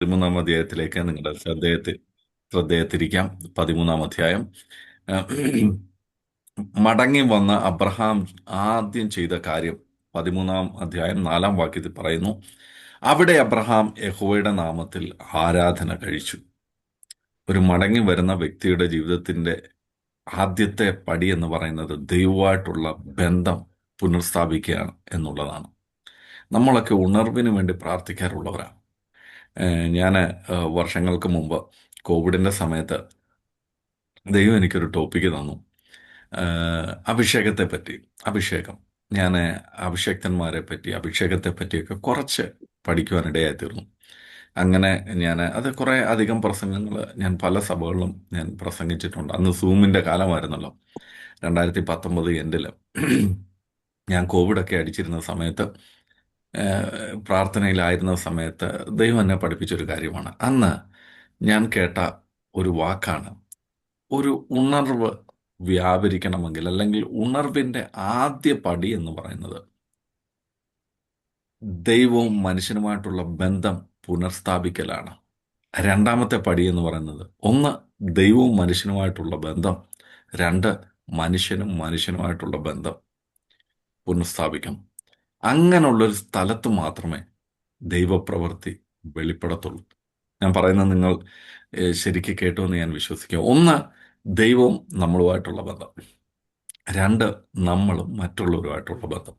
13-ാം അധ്യായത്തിലേക്ക് നിങ്ങളുടെ ശ്രദ്ധയെ തിരിക്കാം. 13-ാം അധ്യായം. മടങ്ങി വന്ന അബ്രഹാം ആദ്യം ചെയ്ത കാര്യം 13-ാം അധ്യായം 4-ാം വാക്യത്തിൽ പറയുന്നു. അവിടെ അബ്രഹാം യഹോവയുടെ നാമത്തിൽ ആരാധന കഴിച്ചു. ഒരു മടങ്ങി വരുന്ന വ്യക്തിയുടെ ജീവിതത്തിന്റെ ആദ്യത്തെ പടി എന്ന് പറയുന്നത് ദൈവമായിട്ടുള്ള ബന്ധം പുനഃസ്ഥാപിക്കുകയാണ് എന്നുള്ളതാണ്. നമ്മളൊക്കെ ഉണർവിന് വേണ്ടി പ്രാർത്ഥിക്കാറുള്ളവരാണ്. ഞാൻ വർഷങ്ങൾക്ക് മുമ്പ് കോവിഡിന്റെ സമയത്ത് ദൈവം എനിക്കൊരു ടോപ്പിക്ക് തന്നു. അഭിഷേകത്തെ പറ്റി. അഭിഷേകം. ഞാൻ അഭിഷേക്തന്മാരെ പറ്റി, അഭിഷേകത്തെ പറ്റിയൊക്കെ കുറച്ച് പഠിക്കുവാനിടയായി തീർന്നു. അങ്ങനെ അത് കുറെ അധികം പ്രസംഗങ്ങൾ ഞാൻ പല സഭകളിലും ഞാൻ പ്രസംഗിച്ചിട്ടുണ്ട്. അന്ന് സൂമിന്റെ കാലമായിരുന്നല്ലോ, 2019 എൻഡില്. ഞാൻ കോവിഡൊക്കെ അടിച്ചിരുന്ന സമയത്ത്, പ്രാർത്ഥനയിലായിരുന്ന സമയത്ത് ദൈവം എന്നെ പഠിപ്പിച്ചൊരു കാര്യമാണ്. അന്ന് ഞാൻ കേട്ട ഒരു വാക്കാണ്, ഒരു ഉണർവ് വ്യാപരിക്കണമെങ്കിൽ, അല്ലെങ്കിൽ ഉണർവിന്റെ ആദ്യ പടി എന്ന് പറയുന്നത് ദൈവവും മനുഷ്യനുമായിട്ടുള്ള ബന്ധം പുനഃസ്ഥാപിക്കലാണ്. രണ്ടാമത്തെ പടി എന്ന് പറയുന്നത്, ഒന്ന് ദൈവവും മനുഷ്യനുമായിട്ടുള്ള ബന്ധം, രണ്ട് മനുഷ്യനും മനുഷ്യനുമായിട്ടുള്ള ബന്ധം പുനഃസ്ഥാപിക്കണം. അങ്ങനെയുള്ളൊരു സ്ഥലത്ത് മാത്രമേ ദൈവപ്രവൃത്തി വെളിപ്പെടത്തുള്ളൂ. ഞാൻ പറയുന്നത് നിങ്ങൾ ശരിക്ക് കേട്ടു എന്ന് ഞാൻ വിശ്വസിക്കുക. ഒന്ന്, ദൈവവും നമ്മളുമായിട്ടുള്ള ബന്ധം. രണ്ട്, നമ്മളും മറ്റുള്ളവരുമായിട്ടുള്ള ബന്ധം.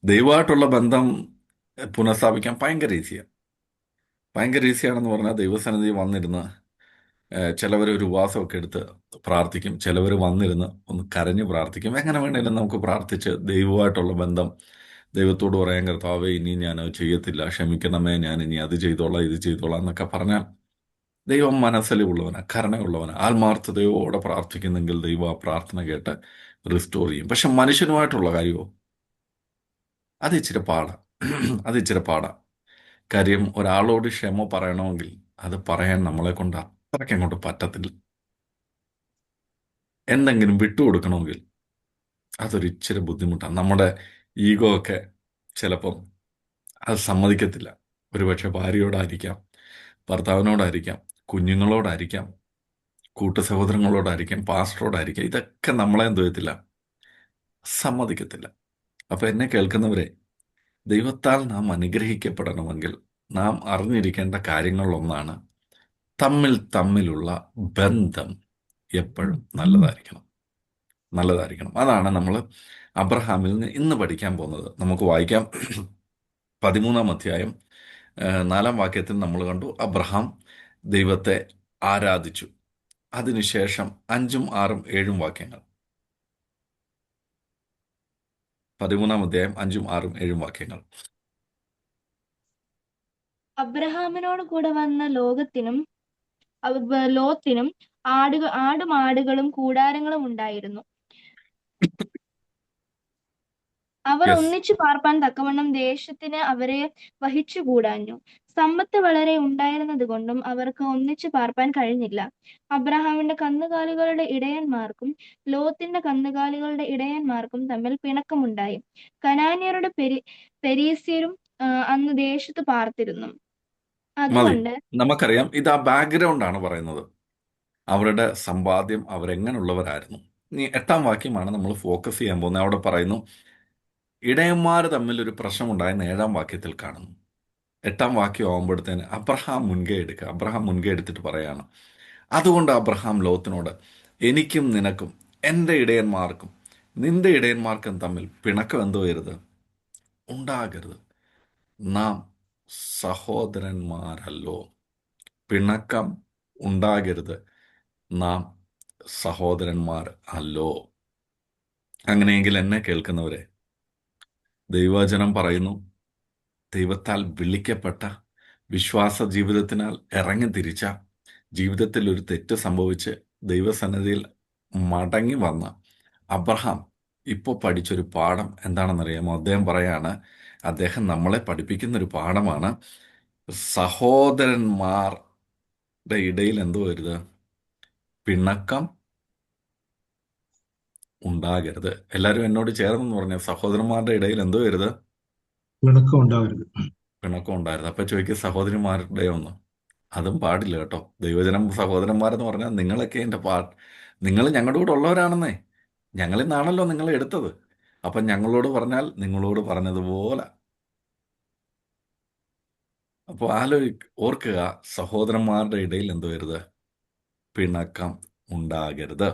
ദൈവമായിട്ടുള്ള ബന്ധം പുനഃസ്ഥാപിക്കാൻ ഭയങ്കര ഈസിയാണ്. ഭയങ്കര ഈസിയാണെന്ന് പറഞ്ഞാൽ, ദൈവസന്നിധി വന്നിരുന്ന് ചിലവർ ഒരു ഉപവാസമൊക്കെ എടുത്ത് പ്രാർത്ഥിക്കും, ചിലവർ വന്നിരുന്ന് ഒന്ന് കരഞ്ഞ് പ്രാർത്ഥിക്കും. എങ്ങനെ വേണേലും നമുക്ക് പ്രാർത്ഥിച്ച് ദൈവമായിട്ടുള്ള ബന്ധം, ദൈവത്തോട് പറയാൻ, കർത്താവേ ഇനി ഞാൻ ചെയ്യത്തില്ല, ക്ഷമിക്കണമേ, ഞാൻ ഇനി അത് ചെയ്തോളാം ഇത് ചെയ്തോളാം എന്നൊക്കെ പറഞ്ഞാൽ ദൈവം മനസ്സിലുള്ളവനാ, കരുണയുള്ളവനാ. ആത്മാർത്ഥതയോടെ പ്രാർത്ഥിക്കുന്നെങ്കിൽ ദൈവം ആ പ്രാർത്ഥന കേട്ട് റിസ്റ്റോർ ചെയ്യും. പക്ഷെ മനുഷ്യനുമായിട്ടുള്ള കാര്യമോ, അത് ഇച്ചിരി പാടാ. അത് ഇച്ചിരി പാടാ. കാര്യം, ഒരാളോട് ക്ഷമ പറയണമെങ്കിൽ അത് പറയാൻ നമ്മളെ കൊണ്ട് അത്രയ്ക്ക് അങ്ങോട്ട് പറ്റത്തില്ല. എന്തെങ്കിലും വിട്ടുകൊടുക്കണമെങ്കിൽ അതൊരു ഇച്ചിരി ബുദ്ധിമുട്ടാണ്. നമ്മുടെ ഈഗോ ഒക്കെ ചിലപ്പം അത് സമ്മതിക്കത്തില്ല. ഒരുപക്ഷെ ഭാര്യയോടായിരിക്കാം, ഭർത്താവിനോടായിരിക്കാം, കുഞ്ഞുങ്ങളോടായിരിക്കാം, കൂട്ടുസഹോദരങ്ങളോടായിരിക്കാം, പാസ്റ്ററോടായിരിക്കാം. ഇതൊക്കെ നമ്മളെ എന്ത് ചെയ്യത്തില്ല, സമ്മതിക്കത്തില്ല. അപ്പൊ എന്നെ കേൾക്കുന്നവരെ, ദൈവത്താൽ നാം അനുഗ്രഹിക്കപ്പെടണമെങ്കിൽ നാം അറിഞ്ഞിരിക്കേണ്ട കാര്യങ്ങളിലൊന്നാണ്, തമ്മിലുള്ള ബന്ധം എപ്പോഴും നല്ലതായിരിക്കണം. അതാണ് നമ്മൾ അബ്രഹാമിൽ നിന്ന് ഇന്ന് പഠിക്കാൻ പോകുന്നത്. നമുക്ക് വായിക്കാം. 13-ാം അധ്യായം 4-ാം വാക്യത്തിൽ നമ്മൾ കണ്ടു, അബ്രഹാം ദൈവത്തെ ആരാധിച്ചു. അതിനുശേഷം 5ഉം 6ഉം 7ഉം വാക്യങ്ങൾ. 13-ാം അധ്യായം 5ഉം 6ഉം 7ഉം വാക്യങ്ങൾ. അബ്രഹാമിനോട് കൂടെ വന്ന ലോത്തിനും ആടുമാടുകളും കൂടാരങ്ങളും ഉണ്ടായിരുന്നു. അവർ യെസ്. ഒന്നിച്ചു പാർപ്പാൻ തക്കവണ്ണം ദേശത്തിന് അവരെ വഹിച്ചുകൂടാഞ്ഞു. സമ്പത്ത് വളരെ ഉണ്ടായിരുന്നത് കൊണ്ടും അവർക്ക് ഒന്നിച്ചു പാർപ്പാൻ കഴിഞ്ഞില്ല. അബ്രഹാമിന്റെ കന്നുകാലികളുടെ ഇടയന്മാർക്കും ലോത്തിന്റെ കന്നുകാലികളുടെ ഇടയന്മാർക്കും തമ്മിൽ പിണക്കമുണ്ടായി. കനാന്യരുടെ പെരീസ്യരും അന്ന് ദേശത്ത് പാർത്തിരുന്നു. മതി, അതുകൊണ്ട് നമുക്കറിയാം. ഇത് ആ ബാക്ക്ഗ്രൗണ്ടാണ് പറയുന്നത്, അവരുടെ സമ്പാദ്യം, അവരെങ്ങനെയുള്ളവരായിരുന്നു. ഇനി 8-ാം വാക്യമാണ് നമ്മൾ ഫോക്കസ് ചെയ്യാൻ പോകുന്നത്. അവിടെ പറയുന്നു, ഇടയന്മാർ തമ്മിൽ ഒരു പ്രശ്നമുണ്ടായെന്ന് 7-ാം വാക്യത്തിൽ കാണുന്നു. 8-ാം വാക്യം ആകുമ്പോഴത്തേന് അബ്രഹാം മുൻകൈ എടുത്തിട്ട് പറയാണ്, അതുകൊണ്ട് അബ്രഹാം ലോത്തിനോട്, എനിക്കും നിനക്കും എൻ്റെ ഇടയന്മാർക്കും നിന്റെ ഇടയന്മാർക്കും തമ്മിൽ പിണക്കം ഉണ്ടാകരുത്. നാം സഹോദരന്മാരല്ലോ. പിണക്കം ഉണ്ടാകരുത്, നാം സഹോദരന്മാർ അല്ലോ. അങ്ങനെയെങ്കിൽ എന്നെ കേൾക്കുന്നവരെ, ദൈവവചനം പറയുന്നു, ദൈവത്താൽ വിളിക്കപ്പെട്ട, വിശ്വാസ ജീവിതത്തിനാൽ ഇറങ്ങിത്തിരിച്ച, ജീവിതത്തിൽ ഒരു തെറ്റ് സംഭവിച്ച് ദൈവസന്നിധിയിൽ മടങ്ങി വന്ന അബ്രഹാം ഇപ്പോൾ പഠിച്ചൊരു പാഠം എന്താണെന്നറിയാമോ? അദ്ദേഹം പറയാണ്, അദ്ദേഹം നമ്മളെ പഠിപ്പിക്കുന്നൊരു പാഠമാണ്, സഹോദരന്മാരുടെ ഇടയിൽ പിണക്കം ഉണ്ടാകരുത്. എല്ലാവരും എന്നോട് ചേർന്നെന്ന് പറഞ്ഞ, സഹോദരന്മാരുടെ ഇടയിൽ പിണക്കം ഉണ്ടാവരുത്. പിണക്കം ഉണ്ടായിരുന്നു. അപ്പൊ ചോദിക്കുക, സഹോദരിമാരുടെ ഒന്ന്. അതും പാടില്ല കേട്ടോ. ദൈവജനം സഹോദരന്മാരെന്ന് പറഞ്ഞാൽ നിങ്ങളൊക്കെ നിങ്ങൾ ഞങ്ങളുടെ കൂടെ ഉള്ളവരാണെന്നേ. ഞങ്ങളിൽ നിന്നാണല്ലോ നിങ്ങളെ എടുത്തത്. അപ്പം ഞങ്ങളോട് പറഞ്ഞാൽ നിങ്ങളോട് പറഞ്ഞതുപോലെ. അപ്പോൾ ഓർക്കുക, സഹോദരന്മാരുടെ ഇടയിൽ എന്ത് വരുത്? പിണക്കം ഉണ്ടാകരുത്.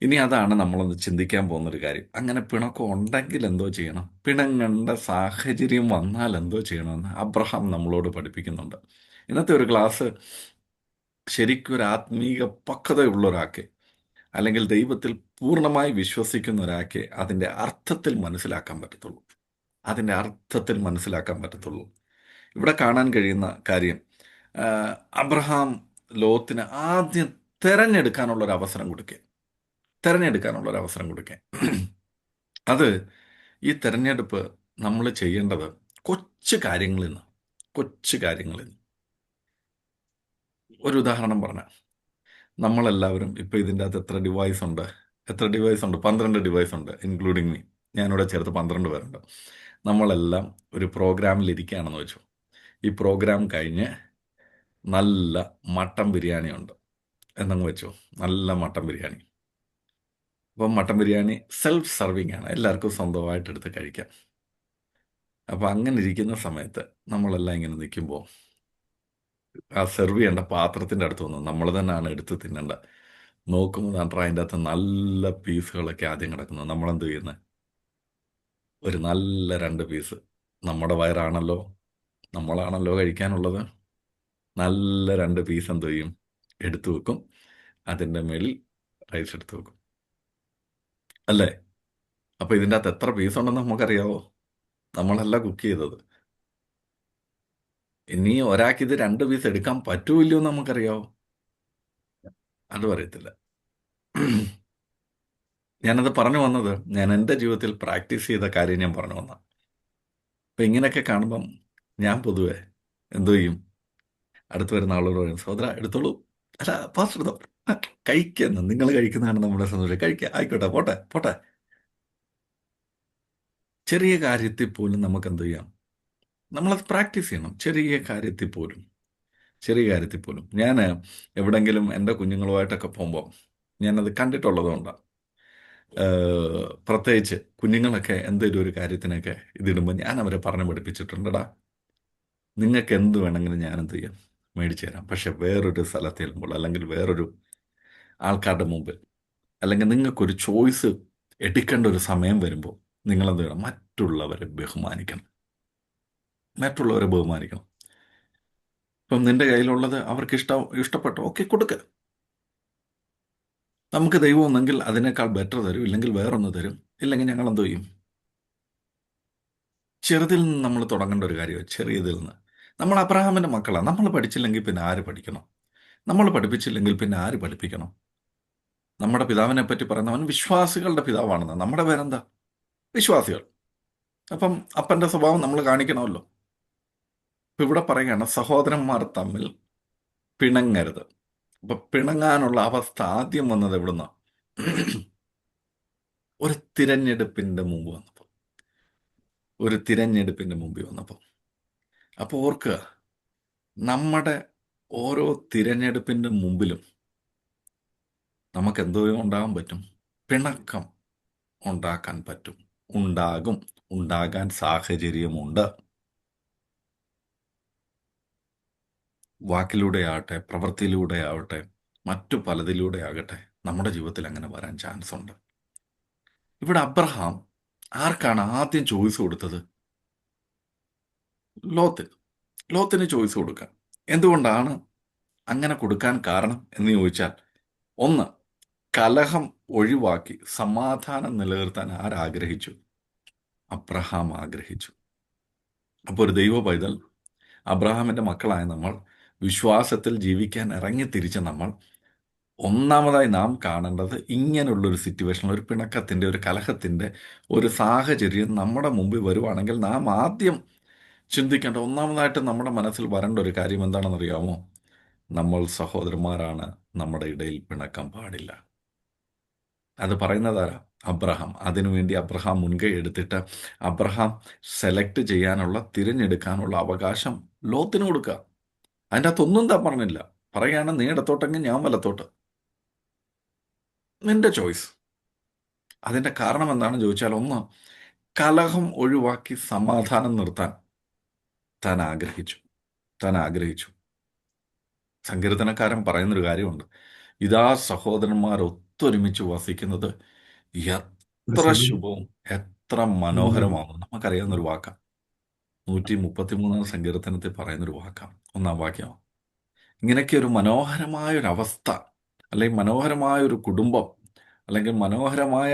ഇനി അതാണ് നമ്മളൊന്ന് ചിന്തിക്കാൻ പോകുന്നൊരു കാര്യം. അങ്ങനെ പിണക്കം ഉണ്ടെങ്കിൽ എന്തോ ചെയ്യണം? പിണങ്ങേണ്ട സാഹചര്യം വന്നാൽ എന്തോ ചെയ്യണമെന്ന് അബ്രഹാം നമ്മളോട് പഠിപ്പിക്കുന്നുണ്ട്. ഇന്നത്തെ ഒരു ക്ലാസ് ശരിക്കും ഒരു ആത്മീക പക്വതയുള്ള ഒരാൾക്ക്, അല്ലെങ്കിൽ ദൈവത്തിൽ പൂർണ്ണമായി വിശ്വസിക്കുന്ന ഒരാൾക്ക് അതിൻ്റെ അർത്ഥത്തിൽ മനസ്സിലാക്കാൻ പറ്റത്തുള്ളൂ. അതിൻ്റെ അർത്ഥത്തിൽ മനസ്സിലാക്കാൻ പറ്റത്തുള്ളൂ. ഇവിടെ കാണാൻ കഴിയുന്ന കാര്യം, ആ, അബ്രഹാം ലോത്തിന് ആദ്യം തെരഞ്ഞെടുക്കാനുള്ള ഒരു അവസരം കൊടുക്കുക. തെരഞ്ഞെടുക്കാനുള്ള ഒരു അവസരം കൊടുക്കുക. അത് ഈ തെരഞ്ഞെടുപ്പ് നമ്മൾ ചെയ്യേണ്ടത് കൊച്ചു കാര്യങ്ങളിൽ നിന്ന്. കൊച്ചു കാര്യങ്ങളിൽ നിന്ന്. ഒരു ഉദാഹരണം പറഞ്ഞാൽ, നമ്മളെല്ലാവരും ഇപ്പം ഇതിൻ്റെ അകത്ത് എത്ര ഡിവൈസ് ഉണ്ട്? 12 ഡിവൈസ് ഉണ്ട്, ഇൻക്ലൂഡിങ് മീ. ഞാനിവിടെ ചേർത്ത് 12 പേരുണ്ട്. നമ്മളെല്ലാം ഒരു പ്രോഗ്രാമിൽ ഇരിക്കുകയാണെന്ന് വെച്ചു. ഈ പ്രോഗ്രാം കഴിഞ്ഞ് നല്ല മട്ടൻ ബിരിയാണി ഉണ്ട് എന്നങ്ങ് വെച്ചു. നല്ല മട്ടൻ ബിരിയാണി. അപ്പം മട്ടൻ ബിരിയാണി സെൽഫ് സർവിങ് ആണ്, എല്ലാവർക്കും സ്വന്തമായിട്ട് എടുത്ത് കഴിക്കാം. അപ്പം അങ്ങനെ ഇരിക്കുന്ന സമയത്ത് നമ്മളെല്ലാം ഇങ്ങനെ നിൽക്കുമ്പോൾ ആ സെർവ് ചെയ്യേണ്ട പാത്രത്തിൻ്റെ അടുത്ത് വന്നു നമ്മൾ തന്നെയാണ് എടുത്ത് തിന്നേണ്ടത്. നോക്കുമ്പോൾ അതിൻ്റെ അകത്ത് നല്ല പീസുകളൊക്കെ ആദ്യം കിടക്കുന്നത്. നമ്മളെന്ത് ചെയ്യുന്നത്? ഒരു നല്ല 2 പീസ്, നമ്മുടെ വയറാണല്ലോ, നമ്മളാണല്ലോ കഴിക്കാനുള്ളത്, നല്ല 2 പീസ് എന്ത് ചെയ്യും? എടുത്തു വെക്കും. അതിൻ്റെ മേളിൽ റൈസ് എടുത്ത് വെക്കും, അല്ലേ? അപ്പോൾ ഇതിൻ്റെ അകത്ത് എത്ര പീസ് ഉണ്ടെന്ന് നമുക്കറിയാവോ? നമ്മളല്ല കുക്ക് ചെയ്തത്. ഇനി ഒരാൾക്ക് ഇത് 2 പീസ് എടുക്കാൻ പറ്റൂല്ലയോ എന്ന് നമുക്കറിയാവോ? അതും അറിയത്തില്ല. ഞാനത് പറഞ്ഞു വന്നത്, ഞാൻ എൻ്റെ ജീവിതത്തിൽ പ്രാക്ടീസ് ചെയ്ത കാര്യം ഞാൻ പറഞ്ഞു വന്ന. അപ്പം ഇങ്ങനെയൊക്കെ കാണുമ്പം ഞാൻ പൊതുവെ എന്തോ ചെയ്യും? അടുത്ത് വരുന്ന ആളോട് പറയും, സഹോദര എടുത്തോളൂ, അല്ല പാസ്റ്റർ എടുത്തോ, കഴിക്കുന്ന നിങ്ങൾ കഴിക്കുന്നതാണ് നമ്മുടെ സന്തോഷം, കഴിക്കുക, ആയിക്കോട്ടെ, പോട്ടെ പോട്ടെ. ചെറിയ കാര്യത്തിൽ പോലും നമുക്ക് എന്ത് ചെയ്യാം? നമ്മളത് പ്രാക്ടീസ് ചെയ്യണം. ചെറിയ കാര്യത്തിൽ പോലും, ചെറിയ കാര്യത്തിൽ പോലും. ഞാൻ എവിടെങ്കിലും എൻ്റെ കുഞ്ഞുങ്ങളുമായിട്ടൊക്കെ പോകുമ്പോൾ ഞാനത് കണ്ടിട്ടുള്ളതുകൊണ്ടാണ്. പ്രത്യേകിച്ച് കുഞ്ഞുങ്ങളൊക്കെ എന്തെങ്കിലും ഒരു കാര്യത്തിനൊക്കെ ഇതിടുമ്പോൾ ഞാൻ അവരെ പറഞ്ഞ് പഠിപ്പിച്ചിട്ടുണ്ടടാ, നിങ്ങൾക്ക് എന്ത് വേണമെങ്കിലും ഞാൻ എന്ത് ചെയ്യാം? മേടിച്ചു തരാം. പക്ഷെ വേറൊരു സ്ഥലത്ത് ചെല്ലുമ്പോൾ, അല്ലെങ്കിൽ വേറൊരു ആൾക്കാരുടെ മുമ്പിൽ, അല്ലെങ്കിൽ നിങ്ങൾക്കൊരു ചോയ്സ് എടുക്കേണ്ട ഒരു സമയം വരുമ്പോൾ നിങ്ങളെന്ത് ചെയ്യണം? മറ്റുള്ളവരെ ബഹുമാനിക്കണം. മറ്റുള്ളവരെ ബഹുമാനിക്കണം. ഇപ്പം നിന്റെ കയ്യിലുള്ളത് അവർക്ക് ഇഷ്ടപ്പെട്ടോ, ഓക്കെ, കൊടുക്കുക. നമുക്ക് ദൈവം ഒന്നെങ്കിൽ അതിനേക്കാൾ ബെറ്റർ തരും, ഇല്ലെങ്കിൽ വേറൊന്ന് തരും. ഇല്ലെങ്കിൽ ഞങ്ങൾ എന്തോ ചെയ്യും? ചെറുതിൽ നിന്ന് നമ്മൾ തുടങ്ങേണ്ട ഒരു കാര്യമാണ്. ചെറിയതിൽ നിന്ന്. നമ്മൾ അബ്രഹാമിൻ്റെ മക്കളാണ്. നമ്മൾ പഠിച്ചില്ലെങ്കിൽ പിന്നെ ആര് പഠിക്കണം? നമ്മൾ പഠിപ്പിച്ചില്ലെങ്കിൽ പിന്നെ ആര് പഠിപ്പിക്കണം? നമ്മുടെ പിതാവിനെ പറ്റി പറയുന്നവൻ വിശ്വാസികളുടെ പിതാവാണെന്ന്. നമ്മുടെ പേരെന്താ? വിശ്വാസികൾ. അപ്പം അപ്പൻ്റെ സ്വഭാവം നമ്മൾ കാണിക്കണമല്ലോ. ഇപ്പം ഇവിടെ പറയുകയാണ്, സഹോദരന്മാർ തമ്മിൽ പിണങ്ങരുത്. അപ്പൊ പിണങ്ങാനുള്ള അവസ്ഥ ആദ്യം വന്നത് എവിടുന്ന? ഒരു തിരഞ്ഞെടുപ്പിന്റെ മുമ്പ് വന്നപ്പോൾ. ഒരു തിരഞ്ഞെടുപ്പിന്റെ മുമ്പിൽ വന്നപ്പോൾ. അപ്പോൾ ഓർക്കുക, നമ്മുടെ ഓരോ തിരഞ്ഞെടുപ്പിന്റെ മുമ്പിലും നമുക്ക് എന്തോ ഉണ്ടാകാൻ പറ്റും? പിണക്കം ഉണ്ടാക്കാൻ പറ്റും. ഉണ്ടാകും. ഉണ്ടാകാൻ സാഹചര്യമുണ്ട്. വാക്കിലൂടെ ആവട്ടെ, പ്രവൃത്തിയിലൂടെ ആവട്ടെ, മറ്റു പലതിലൂടെ ആകട്ടെ, നമ്മുടെ ജീവിതത്തിൽ അങ്ങനെ വരാൻ ചാൻസ് ഉണ്ട്. ഇവിടെ അബ്രഹാം ആർക്കാണ് ആദ്യം ചോയ്സ് കൊടുത്തത്? ലോത്തിന് ചോയ്സ് കൊടുക്കാൻ. എന്തുകൊണ്ടാണ് അങ്ങനെ കൊടുക്കാൻ കാരണം എന്ന് ചോദിച്ചാൽ, ഒന്ന്, കലഹം ഒഴിവാക്കി സമാധാനം നിലനിർത്താൻ ആരാഗ്രഹിച്ചു? അബ്രഹാം ആഗ്രഹിച്ചു. അപ്പോൾ ഒരു ദൈവ പൈതൽ, അബ്രഹാമിൻ്റെ മക്കളായ നമ്മൾ, വിശ്വാസത്തിൽ ജീവിക്കാൻ ഇറങ്ങിത്തിരിച്ച നമ്മൾ, ഒന്നാമതായി നാം കാണേണ്ടത് ഇങ്ങനെയുള്ളൊരു സിറ്റുവേഷൻ, ഒരു പിണക്കത്തിൻ്റെ, ഒരു കലഹത്തിൻ്റെ ഒരു സാഹചര്യം നമ്മുടെ മുമ്പിൽ വരുവാണെങ്കിൽ നാം ആദ്യം ചിന്തിക്കേണ്ട, ഒന്നാമതായിട്ട് നമ്മുടെ മനസ്സിൽ വരേണ്ട ഒരു കാര്യം എന്താണെന്നറിയാമോ? നമ്മൾ സഹോദരന്മാരാണ്, നമ്മുടെ ഇടയിൽ പിണക്കം പാടില്ല. അത് പറയുന്നതാരാ? അബ്രഹാം. അതിനുവേണ്ടി അബ്രഹാം മുൻകൈ എടുത്തിട്ട് അബ്രഹാം സെലക്ട് ചെയ്യാനുള്ള, തിരഞ്ഞെടുക്കാനുള്ള അവകാശം ലോത്തിന് കൊടുക്കുക. അതിൻ്റെ അകത്തൊന്നും താൻ പറഞ്ഞില്ല. പറയുകയാണ് നീ ഇടത്തോട്ടെങ്കിൽ ഞാൻ വലത്തോട്ട്, നിന്റെ ചോയ്സ്. അതിൻ്റെ കാരണം എന്താണെന്ന് ചോദിച്ചാൽ, ഒന്ന്, കലഹം ഒഴിവാക്കി സമാധാനം നിർത്താൻ താൻ ആഗ്രഹിച്ചു. താൻ ആഗ്രഹിച്ചു. സങ്കീർത്തനക്കാരൻ പറയുന്നൊരു കാര്യമുണ്ട്, ഇതാ സഹോദരന്മാർ ഒത്തൊരുമിച്ച് വസിക്കുന്നത് എത്ര ശുഭവും എത്ര മനോഹരമാകും. നമുക്കറിയാവുന്നൊരു വാക്കാണ്. 133 സങ്കീർത്തനത്തിൽ പറയുന്നൊരു വാക്കാണ്, 1-ാം വാക്യം. ഇങ്ങനെയൊക്കെ ഒരു മനോഹരമായൊരവസ്ഥ, അല്ലെങ്കിൽ മനോഹരമായൊരു കുടുംബം, അല്ലെങ്കിൽ മനോഹരമായ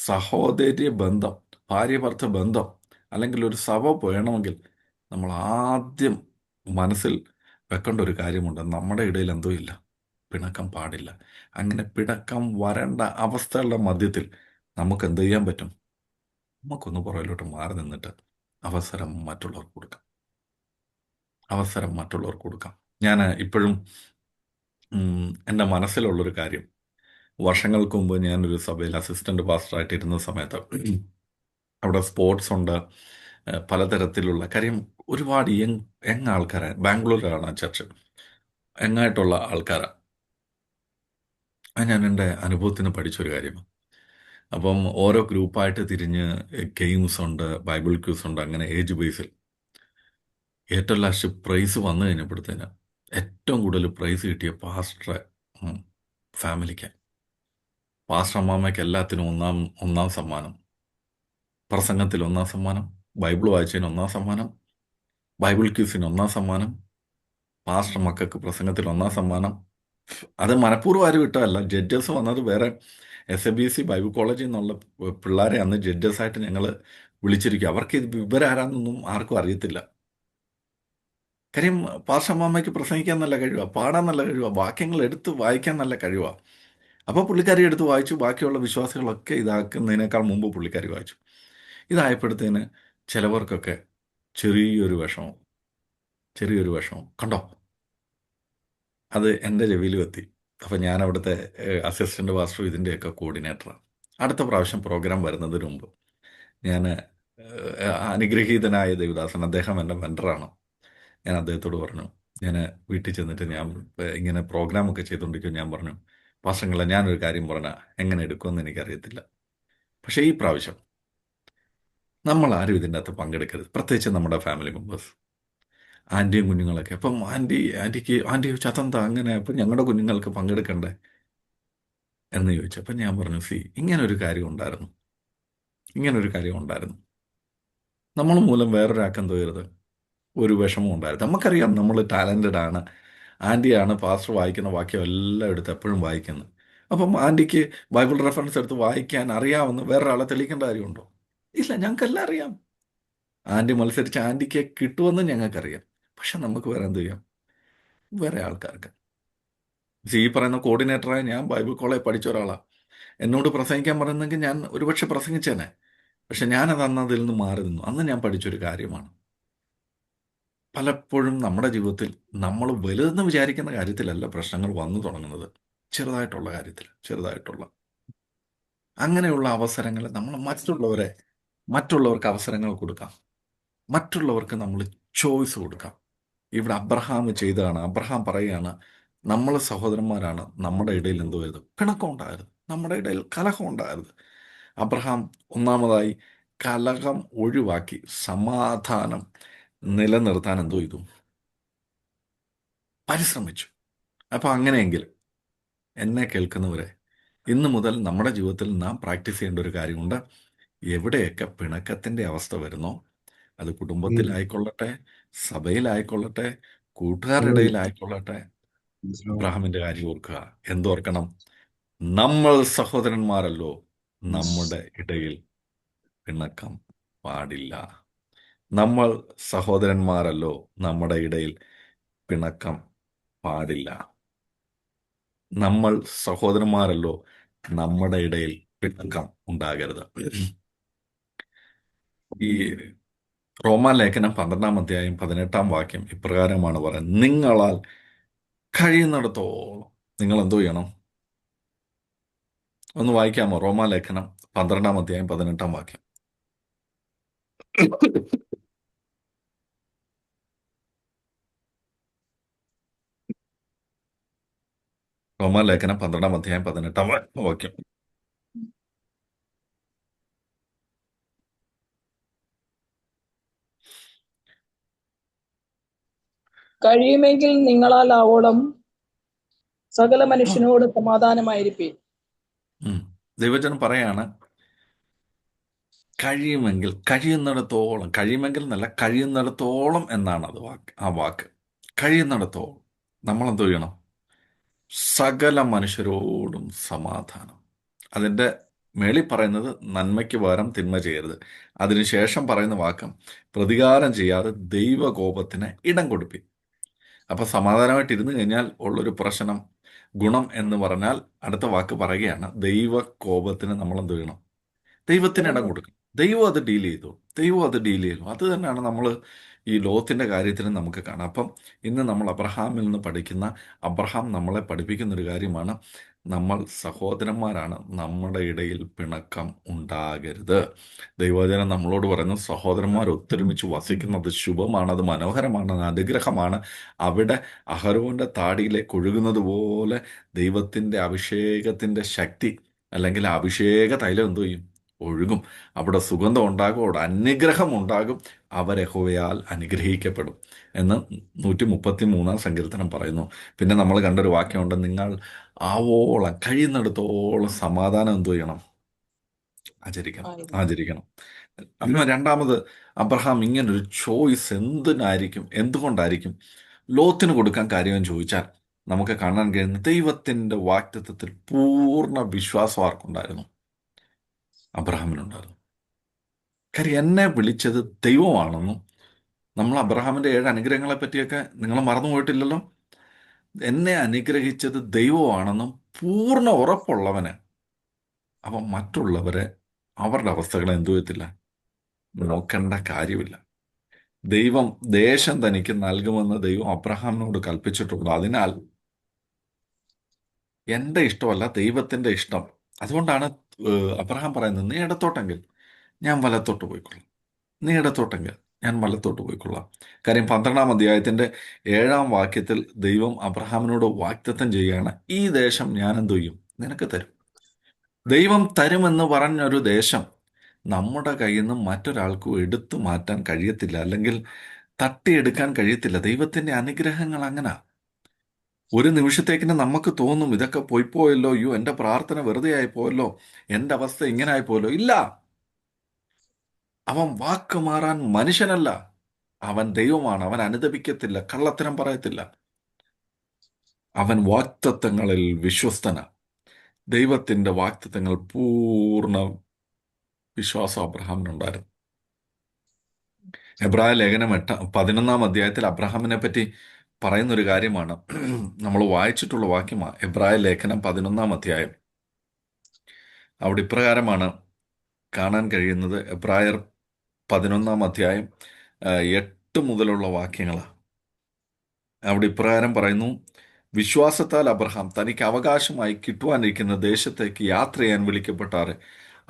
സഹോദര്യ ബന്ധം, ഭാര്യ-ഭർത്തൃ ബന്ധം, അല്ലെങ്കിൽ ഒരു സഭ വേണമെങ്കിൽ നമ്മൾ ആദ്യം മനസ്സിൽ വെക്കേണ്ട ഒരു കാര്യമുണ്ട്, നമ്മുടെ ഇടയിൽ എന്തോ ഇല്ല, പിണക്കം പാടില്ല. അങ്ങനെ പിണക്കം വരേണ്ട അവസ്ഥകളുടെ മധ്യത്തിൽ നമുക്ക് എന്ത് ചെയ്യാൻ പറ്റും? നമുക്കൊന്ന് പുറകിലോട്ട് മാറി നിന്നിട്ട് അവസരം മറ്റുള്ളവർക്ക് കൊടുക്കാം. അവസരം മറ്റുള്ളവർക്ക് കൊടുക്കാം. ഞാൻ ഇപ്പോഴും എൻ്റെ മനസ്സിലുള്ളൊരു കാര്യം, വർഷങ്ങൾക്ക് മുമ്പ് ഞാനൊരു സഭയിൽ അസിസ്റ്റന്റ് പാസ്റ്ററായിട്ട് ഇരുന്ന സമയത്ത് അവിടെ സ്പോർട്സ് ഉണ്ട്, പലതരത്തിലുള്ള കാര്യം, ഒരുപാട് യങ് ആൾക്കാരെ, ബാംഗ്ലൂരിലാണ് ചർച്ച്, യങ്ങായിട്ടുള്ള ആൾക്കാരാണ്. അത് ഞാൻ എൻ്റെ അനുഭവത്തിന് പഠിച്ചൊരു കാര്യമാണ്. അപ്പം ഓരോ ഗ്രൂപ്പായിട്ട് തിരിഞ്ഞ് ഗെയിംസ് ഉണ്ട്, ബൈബിൾ ക്യൂസ് ഉണ്ട്, അങ്ങനെ ഏജ് ബേസിൽ ഏറ്റവും ലാസ്റ്റ് പ്രൈസ് വന്നു കഴിഞ്ഞപ്പോഴത്തേന് ഏറ്റവും കൂടുതൽ പ്രൈസ് കിട്ടിയ പാസ്റ്റർ ഫാമിലിക്ക്, പാസ്റ്റർ അമ്മാമ്മയ്ക്ക് എല്ലാത്തിനും ഒന്നാം സമ്മാനം, പ്രസംഗത്തിൽ 1-ാം സമ്മാനം, ബൈബിൾ വായിച്ചതിന് 1-ാം സമ്മാനം, ബൈബിൾ ക്യൂസിന് 1-ാം സമ്മാനം, പാസ്റ്റർ മക്കൾക്ക് പ്രസംഗത്തിൽ 1-ാം സമ്മാനം. അത് മനഃപൂർവ്വം ആരും ഇട്ടതല്ല. ജഡ്ജസ് വന്നത് വേറെ SABC ബൈബിൾ കോളേജിൽ നിന്നുള്ള പിള്ളേരെ അന്ന് ജഡ്ജസായിട്ട് ഞങ്ങൾ വിളിച്ചിരിക്കുക. അവർക്ക് ഇത് വിവരാരാന്നൊന്നും ആർക്കും അറിയത്തില്ല. കാര്യം പാസ്റ്റർ അമ്മാമ്മയ്ക്ക് പ്രസംഗിക്കാൻ നല്ല കഴിവാണ്, പാടാൻ നല്ല കഴിവാണ്, വാക്യങ്ങൾ എടുത്ത് വായിക്കാൻ നല്ല കഴിവാണ്. അപ്പോൾ പുള്ളിക്കാരി എടുത്ത് വായിച്ചു. ബാക്കിയുള്ള വിശ്വാസികളൊക്കെ ഇതാക്കുന്നതിനേക്കാൾ മുമ്പ് പുള്ളിക്കാരി വായിച്ചു. ഇതായപ്പോഴത്തേന് ചിലവർക്കൊക്കെ ചെറിയൊരു വിഷമം, ചെറിയൊരു വിഷമം കണ്ടോ, അത് എൻ്റെ ചെവിയിലും എത്തി. അപ്പം ഞാൻ അവിടുത്തെ അസിസ്റ്റൻ്റ് പാസ്റ്റർ ഇതിൻ്റെയൊക്കെ കോർഡിനേറ്ററാണ്. അടുത്ത പ്രാവശ്യം പ്രോഗ്രാം വരുന്നതിന് മുമ്പ് ഞാൻ അനുഗ്രഹീതനായ ദേവദാസൻ, അദ്ദേഹം എൻ്റെ മെൻറ്ററാണ്, ഞാൻ അദ്ദേഹത്തോട് പറഞ്ഞു, ഞാൻ വീട്ടിൽ ചെന്നിട്ട് ഞാൻ ഇങ്ങനെ പ്രോഗ്രാമൊക്കെ ചെയ്തുകൊണ്ടിരിക്കും, ഞാൻ പറഞ്ഞു, പാസ്റ്റങ്ങളെ ഞാനൊരു കാര്യം പറഞ്ഞാൽ എങ്ങനെ എടുക്കുമെന്ന് എനിക്കറിയത്തില്ല, പക്ഷേ ഈ പ്രാവശ്യം നമ്മൾ ആരും ഇതിൻ്റെ അകത്ത് പങ്കെടുക്കരുത്, പ്രത്യേകിച്ച് നമ്മുടെ ഫാമിലി മെമ്പേഴ്സ്, ആൻറ്റിയും കുഞ്ഞുങ്ങളൊക്കെ. അപ്പം ആൻറ്റി ചോദിച്ചു, അതെന്താ അങ്ങനെ, അപ്പം ഞങ്ങളുടെ കുഞ്ഞുങ്ങൾക്ക് പങ്കെടുക്കണ്ടേ എന്ന് ചോദിച്ചു. അപ്പം ഞാൻ പറഞ്ഞു, ഇങ്ങനൊരു കാര്യം ഉണ്ടായിരുന്നു, ഇങ്ങനൊരു കാര്യം ഉണ്ടായിരുന്നു. നമ്മൾ മൂലം വേറൊരാൾക്കും തോന്നരുത് ഒരു വിഷമം ഉണ്ടായിരുന്നു. നമുക്കറിയാം നമ്മൾ ടാലൻറ്റഡ് ആണ്, ആൻറ്റിയാണ് പാസ്റ്റർ വായിക്കുന്ന വാക്യം എല്ലാം എടുത്ത് എപ്പോഴും വായിക്കുന്നത്. അപ്പം ആൻറ്റിക്ക് ബൈബിൾ റെഫറൻസ് എടുത്ത് വായിക്കാൻ അറിയാമെന്ന് വേറൊരാളെ തെളിയിക്കേണ്ട കാര്യമുണ്ടോ? ഇല്ല, ഞങ്ങൾക്കെല്ലാം അറിയാം. ആൻറ്റി മത്സരിച്ച് ആൻറ്റിക്ക് കിട്ടുമെന്ന് ഞങ്ങൾക്കറിയാം. പക്ഷെ നമുക്ക് വേറെ എന്ത് ചെയ്യാം? വേറെ ആൾക്കാർക്ക്. ഈ പറയുന്ന കോർഡിനേറ്ററായ ഞാൻ ബൈബിൾ കോളേജ് പഠിച്ച ഒരാളാണ്. എന്നോട് പ്രസംഗിക്കാൻ പറയുന്നെങ്കിൽ ഞാൻ ഒരുപക്ഷെ പ്രസംഗിച്ചേനെ. പക്ഷെ ഞാനത് അന്ന് അതിൽ നിന്ന് മാറി നിന്നു. അന്ന് ഞാൻ പഠിച്ചൊരു കാര്യമാണ്, പലപ്പോഴും നമ്മുടെ ജീവിതത്തിൽ നമ്മൾ വലുതെന്ന് വിചാരിക്കുന്ന കാര്യത്തിലല്ല പ്രശ്നങ്ങൾ വന്നു തുടങ്ങുന്നത്, ചെറുതായിട്ടുള്ള ചെറുതായിട്ടുള്ള അങ്ങനെയുള്ള അവസരങ്ങൾ നമ്മൾ മറ്റുള്ളവർക്ക് അവസരങ്ങൾ കൊടുക്കാം, മറ്റുള്ളവർക്ക് നമ്മൾ ചോയ്സ് കൊടുക്കാം. ഇവിടെ അബ്രഹാം ചെയ്തതാണ്. അബ്രഹാം പറയുകയാണ്, നമ്മൾ സഹോദരന്മാരാണ്, നമ്മുടെ ഇടയിൽ എന്തോ ചെയ്തു, പിണക്കം ഉണ്ടായിരുന്നു, നമ്മുടെ ഇടയിൽ കലഹം ഉണ്ടായിരുന്നു. അബ്രഹാം ഒന്നാമതായി കലഹം ഒഴിവാക്കി സമാധാനം നിലനിർത്താൻ എന്തോ ചെയ്തു, പരിശ്രമിച്ചു. അപ്പോൾ അങ്ങനെയെങ്കിൽ എന്നെ കേൾക്കുന്നവരെ, ഇന്ന് മുതൽ നമ്മുടെ ജീവിതത്തിൽ നാം പ്രാക്ടീസ് ചെയ്യേണ്ട ഒരു കാര്യമുണ്ട്. എവിടെയൊക്കെ പിണക്കത്തിൻ്റെ അവസ്ഥ വരുന്നോ, അത് കുടുംബത്തിലായിക്കൊള്ളട്ടെ, സഭയിലായിക്കൊള്ളട്ടെ, കൂട്ടുകാരുടെ ഇടയിലായിക്കൊള്ളട്ടെ, അബ്രഹാമിൻ്റെ കാര്യം ഓർക്കുക. എന്തോർക്കണം? നമ്മൾ സഹോദരന്മാരല്ലോ, നമ്മുടെ ഇടയിൽ പിണക്കം പാടില്ല. നമ്മൾ സഹോദരന്മാരല്ലോ, നമ്മുടെ ഇടയിൽ പിണക്കം പാടില്ല. നമ്മൾ സഹോദരന്മാരല്ലോ, നമ്മുടെ ഇടയിൽ പിണക്കം ഉണ്ടാകരുത്. ഈ റോമാലേഖനം 12-ാം അധ്യായം 18-ാം വാക്യം ഇപ്രകാരമാണ് പറയുന്നത്, നിങ്ങളാൽ കഴിയുന്നിടത്തോളം നിങ്ങൾ എന്തോ ചെയ്യണം? ഒന്ന് വായിക്കാമോ? റോമാലേഖനം 12-ാം അധ്യായം 18-ാം വാക്യം. റോമാലേഖനം 12-ാം അധ്യായം 18-ാം വാക്യം. കഴിയുമെങ്കിൽ നിങ്ങളാൽ ആവോളം സകല മനുഷ്യനോട് സമാധാനമായിരിപ്പീൻ. ദൈവജനം പറയാണ്, കഴിയുമെങ്കിൽ, കഴിയുന്നിടത്തോളം, കഴിയുമെങ്കിൽ എന്നല്ല, കഴിയുന്നിടത്തോളം എന്നാണ് അത് ആ വാക്ക്. കഴിയുന്നിടത്തോളം നമ്മൾ എന്ത് ചെയ്യണം? സകല മനുഷ്യരോടും സമാധാനം. അതിൻ്റെ മേളിൽ പറയുന്നത് നന്മയ്ക്ക് പകരം തിന്മ ചെയ്യരുത്. അതിനുശേഷം പറയുന്ന വാക്കം, പ്രതികാരം ചെയ്യാതെ ദൈവകോപത്തിന് ഇടം കൊടുപ്പി. അപ്പൊ സമാധാനമായിട്ട് ഇരുന്ന് കഴിഞ്ഞാൽ ഉള്ളൊരു പ്രശ്നം, ഗുണം എന്ന് പറഞ്ഞാൽ അടുത്ത വാക്ക് പറയുകയാണ്, ദൈവകോപത്തിന് നമ്മൾ എന്ത് ചെയ്യണം? ദൈവത്തിന് ഇടം കൊടുക്കണം. ദൈവം അത് ഡീൽ ചെയ്തു. ദൈവം അത് ഡീൽ ചെയ്തു. അത് തന്നെയാണ് നമ്മൾ ഈ ലോകത്തിൻ്റെ കാര്യത്തിലും നമുക്ക് കാണാം. അപ്പം ഇന്ന് നമ്മൾ അബ്രഹാമിൽ നിന്ന് പഠിക്കുന്ന, അബ്രഹാം നമ്മളെ പഠിപ്പിക്കുന്ന ഒരു കാര്യമാണ്, നമ്മൾ സഹോദരന്മാരാണ്, നമ്മുടെ ഇടയിൽ പിണക്കം ഉണ്ടാകരുത്. ദൈവവചനം നമ്മളോട് പറയുന്നു, സഹോദരന്മാർ ഒത്തൊരുമിച്ച് വസിക്കുന്നത് ശുഭമാണ്, അത് മനോഹരമാണ്, അത് അനുഗ്രഹമാണ്. അവിടെ അഹരോന്റെ താടിയിലേക്ക് ഒഴുകുന്നത് പോലെ ദൈവത്തിൻ്റെ അഭിഷേകത്തിൻ്റെ ശക്തി, അല്ലെങ്കിൽ അഭിഷേക തൈലം എന്തു ചെയ്യും? ഒഴുകും. അവിടെ സുഗന്ധം ഉണ്ടാകും, അവിടെ അനുഗ്രഹം ഉണ്ടാകും. അവർ യഹോവയാൽ അനുഗ്രഹിക്കപ്പെടും എന്ന് 133-ാം സങ്കീർത്തനം പറയുന്നു. പിന്നെ നമ്മൾ കണ്ടൊരു വാക്യമുണ്ട്, നിങ്ങൾ ആവോളം, കഴിയുന്നിടത്തോളം സമാധാനം എന്തു ചെയ്യണം? ആചരിക്കണം. രണ്ടാമത്, അബ്രഹാം ഇങ്ങനൊരു ചോയ്സ് എന്തുകൊണ്ടായിരിക്കും ലോത്തിന് കൊടുക്കാൻ കാര്യം ചോദിച്ചാൽ നമുക്ക് കാണാൻ കഴിയുന്ന, ദൈവത്തിന്റെ വാഗ്ദത്തത്തിൽ പൂർണ്ണ വിശ്വാസം ആർക്കുണ്ടായിരുന്നു? അബ്രഹാമിനുണ്ടായിരുന്നു. കാര്യം എന്നെ വിളിച്ചത് ദൈവമാണെന്നും, നമ്മൾ അബ്രഹാമിന്റെ 7 അനുഗ്രഹങ്ങളെ പറ്റിയൊക്കെ നിങ്ങൾ മറന്നു പോയിട്ടില്ലല്ലോ. എന്നെ അനുഗ്രഹിച്ചത് ദൈവമാണെന്നും പൂർണ്ണ ഉറപ്പുള്ളവന് അപ്പം മറ്റുള്ളവരെ, അവരുടെ അവസ്ഥകളെ എന്തു ചെയ്യത്തില്ല, നോക്കേണ്ട കാര്യമില്ല. ദൈവം ദേശം തനിക്ക് നൽകുമെന്ന് ദൈവം അബ്രഹാമിനോട് കൽപ്പിച്ചിട്ടുണ്ട്. അതിനാൽ എൻ്റെ ഇഷ്ടമല്ല, ദൈവത്തിന്റെ ഇഷ്ടം. അതുകൊണ്ടാണ് അബ്രഹാം പറയുന്നത്, നീ ഇടത്തോട്ടെങ്കിൽ ഞാൻ വലത്തോട്ട് പോയിക്കൊള്ളാം, നീ ഇടത്തോട്ടെങ്കിൽ ഞാൻ വലത്തോട്ട് പോയിക്കൊള്ളാം. കാര്യം 12-ാം അധ്യായത്തിന്റെ 7-ാം വാക്യത്തിൽ ദൈവം അബ്രഹാമിനോട് വാഗ്ദത്തം ചെയ്യുകയാണ്, ഈ ദേശം ഞാൻ എന്തു ചെയ്യും? നിനക്ക് തരും. ദൈവം തരുമെന്ന് പറഞ്ഞൊരു ദേശം നമ്മുടെ കയ്യിൽ നിന്ന് മറ്റൊരാൾക്കും എടുത്തു മാറ്റാൻ കഴിയത്തില്ല, അല്ലെങ്കിൽ തട്ടിയെടുക്കാൻ കഴിയത്തില്ല. ദൈവത്തിന്റെ അനുഗ്രഹങ്ങൾ അങ്ങനെ. ഒരു നിമിഷത്തേക്കിന് നമുക്ക് തോന്നും, ഇതൊക്കെ പോയല്ലോ, അയ്യോ എൻ്റെ പ്രാർത്ഥന വെറുതെ ആയി പോയല്ലോ, എൻ്റെ അവസ്ഥ ഇങ്ങനെ ആയി പോയല്ലോ. ഇല്ല, അവൻ വാക്ക് മാറാൻ മനുഷ്യനല്ല, അവൻ ദൈവമാണ്. അവൻ അനുദപിക്കത്തില്ല, കള്ളത്തരം പറയത്തില്ല. അവൻ വാഗ്ദത്തങ്ങളിൽ വിശ്വസ്തന. ദൈവത്തിന്റെ വാഗ്ദത്തങ്ങൾ പൂർണ്ണ വിശ്വാസം അബ്രഹാമിനുണ്ടായിരുന്നു. എബ്രായ ലേഖനം 11-ാം അധ്യായത്തിൽ അബ്രഹാമിനെ പറ്റി പറയുന്നൊരു കാര്യമാണ്, നമ്മൾ വായിച്ചിട്ടുള്ള വാക്യമാണ്. എബ്രായ ലേഖനം 11-ാം അധ്യായം. അവിടെ ഇപ്രകാരമാണ് കാണാൻ കഴിയുന്നത്. എബ്രായർ 11-ാം അധ്യായം 8 മുതലുള്ള വാക്യങ്ങളാണ്. അവിടെ ഇപ്രകാരം പറയുന്നു, വിശ്വാസത്താൽ അബ്രഹാം തനിക്ക് അവകാശമായി കിട്ടുവാനിരിക്കുന്ന ദേശത്തേക്ക് യാത്ര ചെയ്യാൻ വിളിക്കപ്പെട്ടാറ്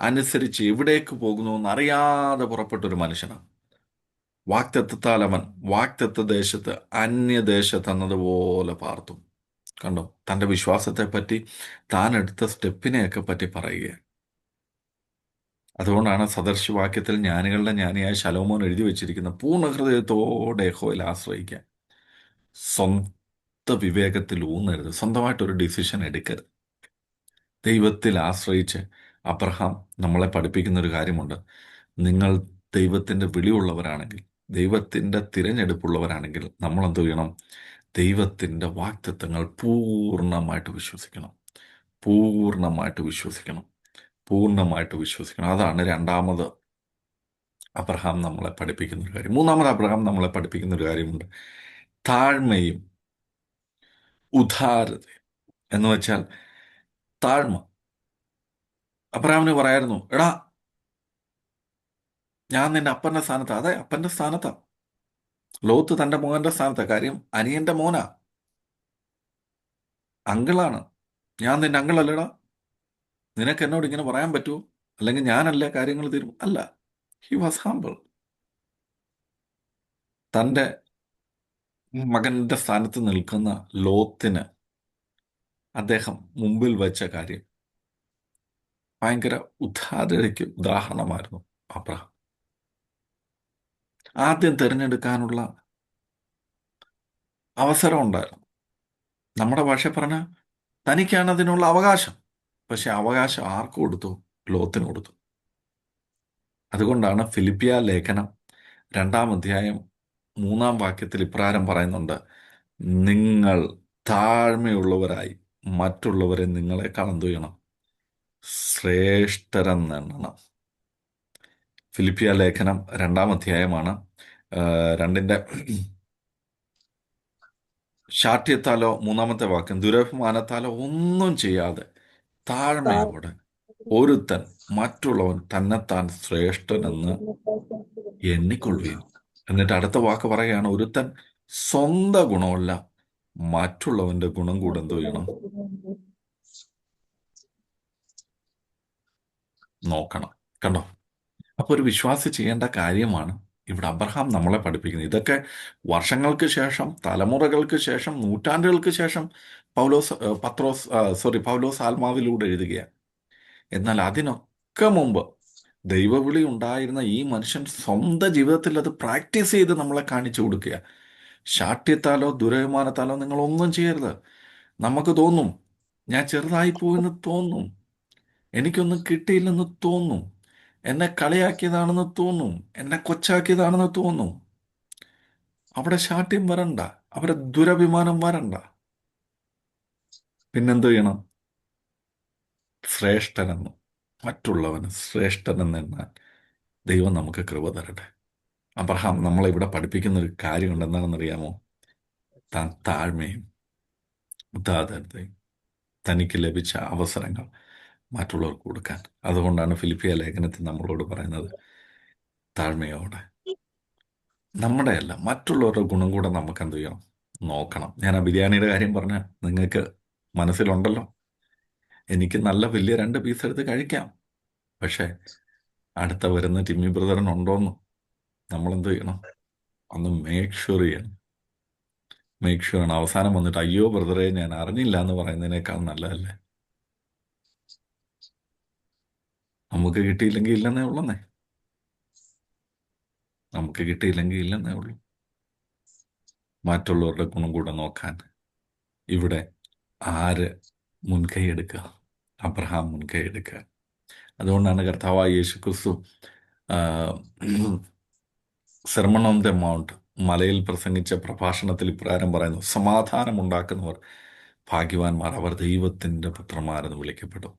അനുസരിച്ച് എവിടേക്ക് പോകുന്നു എന്നറിയാതെ പുറപ്പെട്ടൊരു മനുഷ്യനാണ്. വാഗ്ദത്തത്താൽ അവൻ വാഗ്ദത്ത ദേശത്ത് അന്യദേശത്ത് എന്നതുപോലെ പാർത്തു. കണ്ടോ, തൻ്റെ വിശ്വാസത്തെ പറ്റി, താൻ എടുത്ത സ്റ്റെപ്പിനെയൊക്കെ പറ്റി പറയുക. അതുകൊണ്ടാണ് സദർശവാക്യത്തിൽ ജ്ഞാനികളുടെ ജ്ഞാനിയായ ശലോമോൻ എഴുതി വെച്ചിരിക്കുന്ന, പൂർണ്ണ ഹൃദയത്തോടെ യഹോവയിൽ ആശ്രയിക്കാൻ. സ്വന്തം വിവേകത്തിൽ ഊന്നരുത്, സ്വന്തമായിട്ടൊരു ഡിസിഷൻ എടുക്കരുത്. ദൈവത്തിൽ ആശ്രയിച്ച് അബ്രഹാം നമ്മളെ പഠിപ്പിക്കുന്ന ഒരു കാര്യമുണ്ട്. നിങ്ങൾ ദൈവത്തിൻ്റെ വിളിയുള്ളവരാണെങ്കിൽ, ദൈവത്തിൻ്റെ തിരഞ്ഞെടുപ്പുള്ളവരാണെങ്കിൽ നമ്മൾ എന്ത് ചെയ്യണം? ദൈവത്തിൻ്റെ വാഗ്ദത്തങ്ങൾ പൂർണ്ണമായിട്ട് വിശ്വസിക്കണം. പൂർണ്ണമായിട്ട് വിശ്വസിക്കണം. പൂർണ്ണമായിട്ട് വിശ്വസിക്കണം. അതാണ് രണ്ടാമത് അബ്രഹാം നമ്മളെ പഠിപ്പിക്കുന്ന ഒരു കാര്യം. മൂന്നാമത് അബ്രഹാം നമ്മളെ പഠിപ്പിക്കുന്ന ഒരു കാര്യമുണ്ട്, താഴ്മയും ഉദാരതയും. എന്ന് വെച്ചാൽ താഴ്മ. അബ്രഹാമിന് പറയായിരുന്നു, എടാ ഞാൻ നിന്റെ അപ്പന്റെ സ്ഥാനത്താ. അതെ, അപ്പന്റെ സ്ഥാനത്താ. ലോത്ത് തന്റെ മോന്റെ സ്ഥാനത്താ. കാര്യം അനിയന്റെ മോനാ, അങ്കിളാണ്. ഞാൻ നിന്റെ അങ്കിളല്ലടാ, നിനക്ക് എന്നോട് ഇങ്ങനെ പറയാൻ പറ്റുമോ? അല്ലെങ്കിൽ ഞാനല്ലേ കാര്യങ്ങൾ തീരും? അല്ല. He was humble. തൻ്റെ മകന്റെ സ്ഥാനത്ത് നിൽക്കുന്ന ലോത്തിന് അദ്ദേഹം മുമ്പിൽ വെച്ച കാര്യം ഭയങ്കര ഉദാരതയ്ക്ക് ഉദാഹരണമായിരുന്നു. അബ്രഹാം ആദ്യം തിരഞ്ഞെടുക്കാനുള്ള അവസരം ഉണ്ടായിരുന്നു. നമ്മുടെ ഭാഷ പറഞ്ഞ തനിക്കാണ് അതിനുള്ള അവകാശം. പക്ഷെ അവകാശം ആർക്ക് കൊടുത്തു? ലോത്തിന് കൊടുത്തു. അതുകൊണ്ടാണ് ഫിലിപ്പിയ ലേഖനം 2-ാം അധ്യായം 3-ാം വാക്യത്തിൽ ഇപ്രകാരം പറയുന്നുണ്ട്: നിങ്ങൾ താഴ്മയുള്ളവരായി മറ്റുള്ളവരെ നിങ്ങളെക്കാൾ എന്ത് ചെയ്യണം? ശ്രേഷ്ഠരെന്നെണ്ണണം. ഫിലിപ്പിയ ലേഖനം 2-ാം അധ്യായമാണ്. 2-ന്റെ ശാഠ്യത്താലോ 3-ാമത്തെ വാക്യം ദുരഭിമാനത്താലോ ഒന്നും ചെയ്യാതെ താഴ്മയോടെ ഒരുത്തൻ മറ്റുള്ളവൻ തന്നെത്താൻ ശ്രേഷ്ഠനെന്ന് എണ്ണിക്കൊള്ളുകയും. എന്നിട്ട് അടുത്ത വാക്ക് പറയുകയാണ്: ഒരുത്തൻ സ്വന്തം ഗുണമല്ല മറ്റുള്ളവന്റെ ഗുണം കൂടെ എന്ത് ചെയ്യണം? നോക്കണം. കണ്ടോ? അപ്പൊ ഒരു വിശ്വാസി ചെയ്യേണ്ട കാര്യമാണ് ഇവിടെ അബ്രഹാം നമ്മളെ പഠിപ്പിക്കുന്നത്. ഇതൊക്കെ വർഷങ്ങൾക്ക് ശേഷം, തലമുറകൾക്ക് ശേഷം, നൂറ്റാണ്ടുകൾക്ക് ശേഷം പൗലോസ് ആത്മാവിലൂടെ എഴുതുകയാണ്. എന്നാൽ അതിനൊക്കെ മുമ്പ് ദൈവവിളി ഉണ്ടായിരുന്ന ഈ മനുഷ്യൻ സ്വന്തം ജീവിതത്തിൽ അത് പ്രാക്ടീസ് ചെയ്ത് നമ്മളെ കാണിച്ചു കൊടുക്കുക. ശാഠ്യത്താലോ ദുരഭിമാനത്താലോ നിങ്ങളൊന്നും ചെയ്യരുത്. നമുക്ക് തോന്നും, ഞാൻ ചെറുതായി പോയെന്ന് തോന്നും, എനിക്കൊന്നും കിട്ടിയില്ലെന്ന് തോന്നും, എന്നെ കളിയാക്കിയതാണെന്ന് തോന്നും, എന്നെ കൊച്ചാക്കിയതാണെന്ന് തോന്നും. അവിടെ ശാഠ്യം വരണ്ട, അവിടെ ദുരഭിമാനം വരണ്ട. പിന്നെന്ത് ചെയ്യണം? ശ്രേഷ്ഠനെന്നും മറ്റുള്ളവന് ശ്രേഷ്ഠനെന്നെണ്ണാൻ ദൈവം നമുക്ക് കൃപ തരട്ടെ. അബ്രഹാം നമ്മളെ ഇവിടെ പഠിപ്പിക്കുന്ന ഒരു കാര്യമുണ്ട്. എന്താണെന്നറിയാമോ? താൻ താഴ്മയും ഉദാരതയും തനിക്ക് ലഭിച്ച അവസരങ്ങൾ മറ്റുള്ളവർക്ക് കൊടുക്കാൻ. അതുകൊണ്ടാണ് ഫിലിപ്പിയ ലേഖനത്തിൽ നമ്മളോട് പറയുന്നത്, താഴ്മയോടെ നമ്മുടെ അല്ല മറ്റുള്ളവരുടെ ഗുണം കൂടെ നമുക്ക് എന്ത് ചെയ്യണം? നോക്കണം. ഞാൻ ആ ബിരിയാണിയുടെ കാര്യം പറഞ്ഞ നിങ്ങൾക്ക് മനസ്സിലുണ്ടല്ലോ. എനിക്ക് നല്ല വലിയ 2 പീസ് എടുത്ത് കഴിക്കാം. പക്ഷേ അടുത്ത വരുന്ന ടിമ്മി ബ്രദറിനുണ്ടോന്ന് നമ്മളെന്ത് ചെയ്യണം? ഒന്ന് മേക്ക് ഷുവർ ചെയ്യണം. മേക്ക് ഷുവർ ആണ്. അവസാനം വന്നിട്ട് അയ്യോ ബ്രദറെ ഞാൻ അറിഞ്ഞില്ല എന്ന് പറയുന്നതിനേക്കാൾ നല്ലതല്ലേ? നമുക്ക് കിട്ടിയില്ലെങ്കിൽ ഇല്ലെന്നേ ഉള്ളന്നേ. നമുക്ക് കിട്ടിയില്ലെങ്കിൽ ഇല്ലെന്നേ ഉള്ളൂ. മറ്റുള്ളവരുടെ ഗുണം കൂടെ നോക്കാൻ ഇവിടെ ആര് മുൻകൈ എടുക്കുക? അബ്രഹാം മുൻകൈ എടുക്കുക. അതുകൊണ്ടാണ് കർത്താവായ യേശു ക്രിസ്തു സെർമൺ ഓൺ ദ മൗണ്ട്, മലയിൽ പ്രസംഗിച്ച പ്രഭാഷണത്തിൽ ഇപ്രകാരം പറയുന്നു: സമാധാനമുണ്ടാക്കുന്നവർ ഭാഗ്യവാന്മാർ, അവർ ദൈവത്തിൻ്റെ പുത്രന്മാരെന്ന് വിളിക്കപ്പെടും.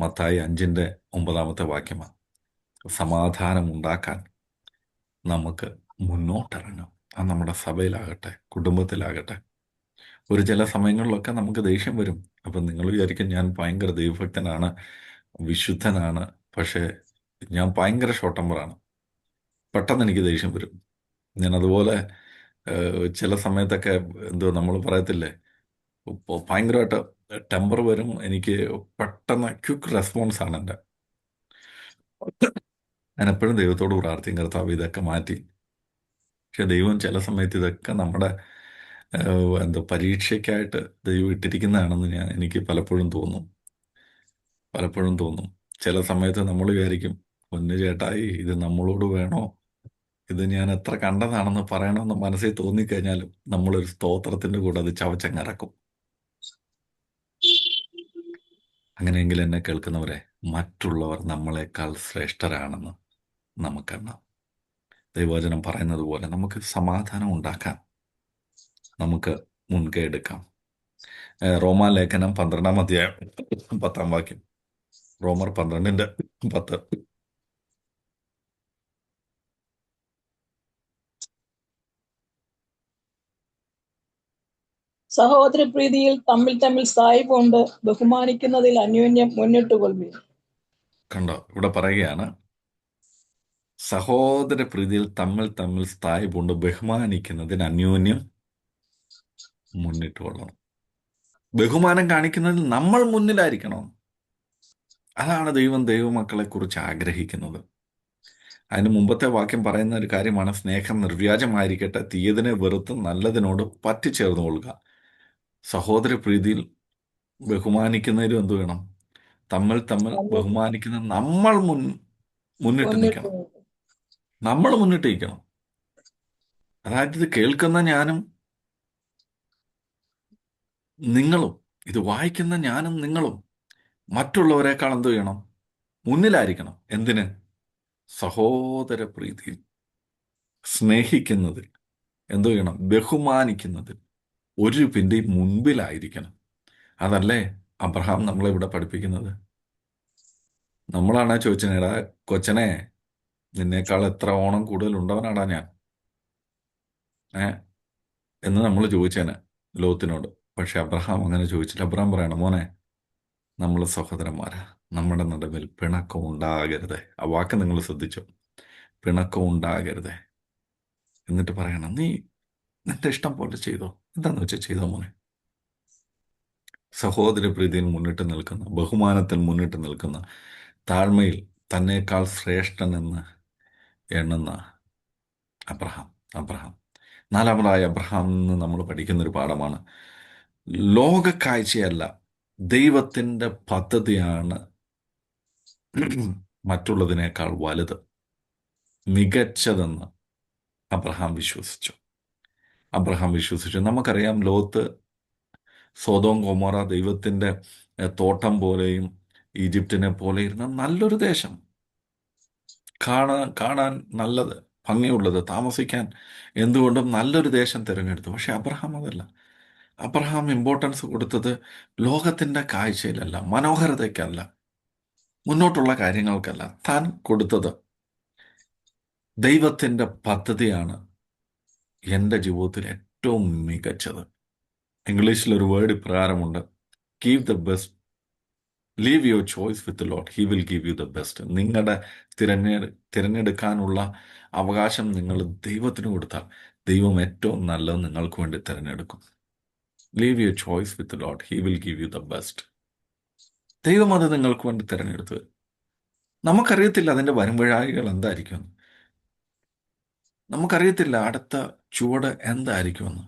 മത്തായി 5:9 വാക്യമാണ്. സമാധാനം ഉണ്ടാക്കാൻ നമുക്ക് മുന്നോട്ടിറങ്ങാം. അത് നമ്മുടെ സഭയിലാകട്ടെ, കുടുംബത്തിലാകട്ടെ. ഒരു ചില സമയങ്ങളിലൊക്കെ നമുക്ക് ദേഷ്യം വരും. അപ്പം നിങ്ങൾ വിചാരിക്കും ഞാൻ ഭയങ്കര ദൈവഭക്തനാണ്, വിശുദ്ധനാണ്. പക്ഷേ ഞാൻ ഭയങ്കര ഷോർട്ട് ടെമ്പറാണ്. പെട്ടെന്ന് എനിക്ക് ദേഷ്യം വരും. ഞാൻ അതുപോലെ ചില സമയത്തൊക്കെ എന്തോ നമ്മൾ പറയത്തില്ലേ, ഭയങ്കരമായിട്ട് ടെമ്പർ വരും. എനിക്ക് പെട്ടെന്ന് ക്വിക്ക് റെസ്പോൺസ് ആണ് എൻ്റെ. ഞാൻ എപ്പോഴും ദൈവത്തോട് പ്രാർത്ഥിക്കും, കർത്താവ് ഇതൊക്കെ മാറ്റി. പക്ഷെ ദൈവം ചില സമയത്ത് ഇതൊക്കെ നമ്മുടെ എന്തോ പരീക്ഷയ്ക്കായിട്ട് ദൈവം ഇട്ടിരിക്കുന്നതാണെന്ന് എനിക്ക് പലപ്പോഴും തോന്നും. ചില സമയത്ത് നമ്മൾ വിചാരിക്കും, പൊന്നു ചേട്ടായി ഇത് നമ്മളോട് വേണോ, ഇത് ഞാൻ എത്ര കണ്ടതാണെന്ന് പറയണമെന്ന് മനസ്സിൽ തോന്നിക്കഴിഞ്ഞാലും നമ്മളൊരു സ്തോത്രത്തിന്റെ കൂടെ അത് ചവച്ചങ്ങറക്കും. അങ്ങനെയെങ്കിൽ എന്നെ കേൾക്കുന്നവരെ, മറ്റുള്ളവർ നമ്മളെക്കാൾ ശ്രേഷ്ഠരാണെന്ന് നമുക്കെണ്ണാം. ദൈവവചനം പറയുന്നത് പോലെ നമുക്ക് സമാധാനം ഉണ്ടാക്കാൻ നമുക്ക് മുൻകൈ എടുക്കാം. റോമാലേഖനം 12-ാം അധ്യായം 10-ാം വാക്യം. റോമർ 12:10. സഹോദര പ്രീതിയിൽ തമ്മിൽ തമ്മിൽ സായിപ്പുണ്ട്, ബഹുമാനിക്കുന്നതിൽ അന്യോന്യം മുന്നിട്ട് കൊള്ളുക. കണ്ടോ? ഇവിടെ പറയുകയാണ്, സഹോദര പ്രീതിയിൽ തമ്മിൽ തമ്മിൽ സ്ഥായിപ്പുണ്ട്, ബഹുമാനിക്കുന്നതിന് അന്യോന്യം മുന്നിട്ട് കൊള്ളണം. ബഹുമാനം കാണിക്കുന്നതിൽ നമ്മൾ മുന്നിലായിരിക്കണം. അതാണ് ദൈവം ദൈവമക്കളെ കുറിച്ച് ആഗ്രഹിക്കുന്നത്. അതിന് മുമ്പത്തെ വാക്യം പറയുന്ന ഒരു കാര്യമാണ്, സ്നേഹം നിർവ്യാജമായിരിക്കട്ടെ, തീയതിനെ വെറുത്ത് നല്ലതിനോട് പറ്റിച്ചേർന്ന് കൊള്ളുക. സഹോദര പ്രീതിയിൽ ബഹുമാനിക്കുന്നതിലും എന്ത് വേണം? തമ്മിൽ തമ്മിൽ തമ്മിൽ ബഹുമാനിക്കുന്ന നമ്മൾ മുന്നിട്ട് മുന്നിട്ട് നിൽക്കണം. നമ്മൾ മുന്നിട്ട് നിൽക്കണം. അതായത് ഇത് കേൾക്കുന്ന ഞാനും നിങ്ങളും, ഇത് വായിക്കുന്ന ഞാനും നിങ്ങളും മറ്റുള്ളവരെക്കാൾ എന്ത് ചെയ്യണം? മുന്നിലായിരിക്കണം. എന്തിന്? സഹോദര പ്രീതിയിൽ, സ്നേഹിക്കുന്നതിൽ, എന്തു ചെയ്യണം? ബഹുമാനിക്കുന്നതിൽ ഒരു പിന്റെ മുൻപിലായിരിക്കണം. അതല്ലേ അബ്രഹാം നമ്മളെ ഇവിടെ പഠിപ്പിക്കുന്നത്? നമ്മളാണ് ചോദിച്ചത്, എടാ കൊച്ചനെ, നിന്നേക്കാൾ എത്ര ഓണം കൂടുതൽ ഉണ്ടവനാടാ ഞാൻ ഏ എന്ന് നമ്മൾ ചോദിച്ചേനെ ലോത്തിനോട്. പക്ഷെ അബ്രഹാം അങ്ങനെ ചോദിച്ചില്ല. അബ്രഹാം പറയണം, മോനെ, നമ്മൾ സഹോദരന്മാരാ, നമ്മുടെ നടുവിൽ പിണക്കം ഉണ്ടാകരുത്. ആ വാക്ക് നിങ്ങൾ ശ്രദ്ധിച്ചോ, പിണക്കം ഉണ്ടാകരുത്. എന്നിട്ട് പറയണം, നീ നിന്റെ ഇഷ്ടം പോലെ ചെയ്തോ, എന്താന്ന് വെച്ചാൽ ചെയ്തോ മോനെ. സഹോദര പ്രീതിയിൽ മുന്നിട്ട് നിൽക്കുന്ന, ബഹുമാനത്തിൽ മുന്നിട്ട് നിൽക്കുന്ന, താഴ്മയിൽ തന്നേക്കാൾ ശ്രേഷ്ഠനെന്ന് എണ്ണുന്ന അബ്രഹാം. അബ്രഹാം നാലാമതായ അബ്രഹാമിൽ നിന്ന് നമ്മൾ പഠിക്കുന്ന ഒരു പാഠമാണ്, ലോക കാഴ്ചയല്ല, ദൈവത്തിൻ്റെ പദ്ധതിയാണ് മറ്റുള്ളതിനേക്കാൾ വലുത്, മികച്ചതെന്ന് അബ്രഹാം വിശ്വസിച്ചു. നമുക്കറിയാം, ലോത്ത് സൊദോം ഗൊമോറ ദൈവത്തിൻ്റെ തോട്ടം പോലെയും ഈജിപ്തിനെ പോലെ ഇരുന്ന നല്ലൊരു ദേശം, കാണാൻ നല്ലത്, ഭംഗിയുള്ളത്, താമസിക്കാൻ എന്തുകൊണ്ടും നല്ലൊരു ദേശം തിരഞ്ഞെടുത്തു. പക്ഷെ അബ്രഹാം അതല്ല. അബ്രഹാം ഇമ്പോർട്ടൻസ് കൊടുത്തത് ലോകത്തിൻ്റെ കാഴ്ചയിലല്ല, മനോഹരതയ്ക്കല്ല, മുന്നോട്ടുള്ള കാര്യങ്ങൾക്കല്ല. താൻ കൊടുത്തത് ദൈവത്തിൻ്റെ പദ്ധതിയാണ് എൻ്റെ ജീവിതത്തിൽ ഏറ്റവും മികച്ചത്. ഇംഗ്ലീഷിലൊരു വേർഡ് ഇപ്രകാരമുണ്ട്, give the best, leave your choice with Lord, he will give you the best. നിങ്ങളുടെ തിരഞ്ഞെടുക്കാനുള്ള അവകാശം നിങ്ങൾ ദൈവത്തിന് കൊടുത്താൽ ദൈവം ഏറ്റവും നല്ലത് നിങ്ങൾക്ക് വേണ്ടി തിരഞ്ഞെടുക്കും. Leave your choice with Lord, he will give you the best. ദൈവം അത് നിങ്ങൾക്ക് വേണ്ടി തിരഞ്ഞെടുത്ത്. നമുക്കറിയത്തില്ല അതിൻ്റെ വരുംവഴായികൾ എന്തായിരിക്കുമെന്ന്. നമുക്കറിയത്തില്ല അടുത്ത ചുവട് എന്തായിരിക്കുമെന്ന്.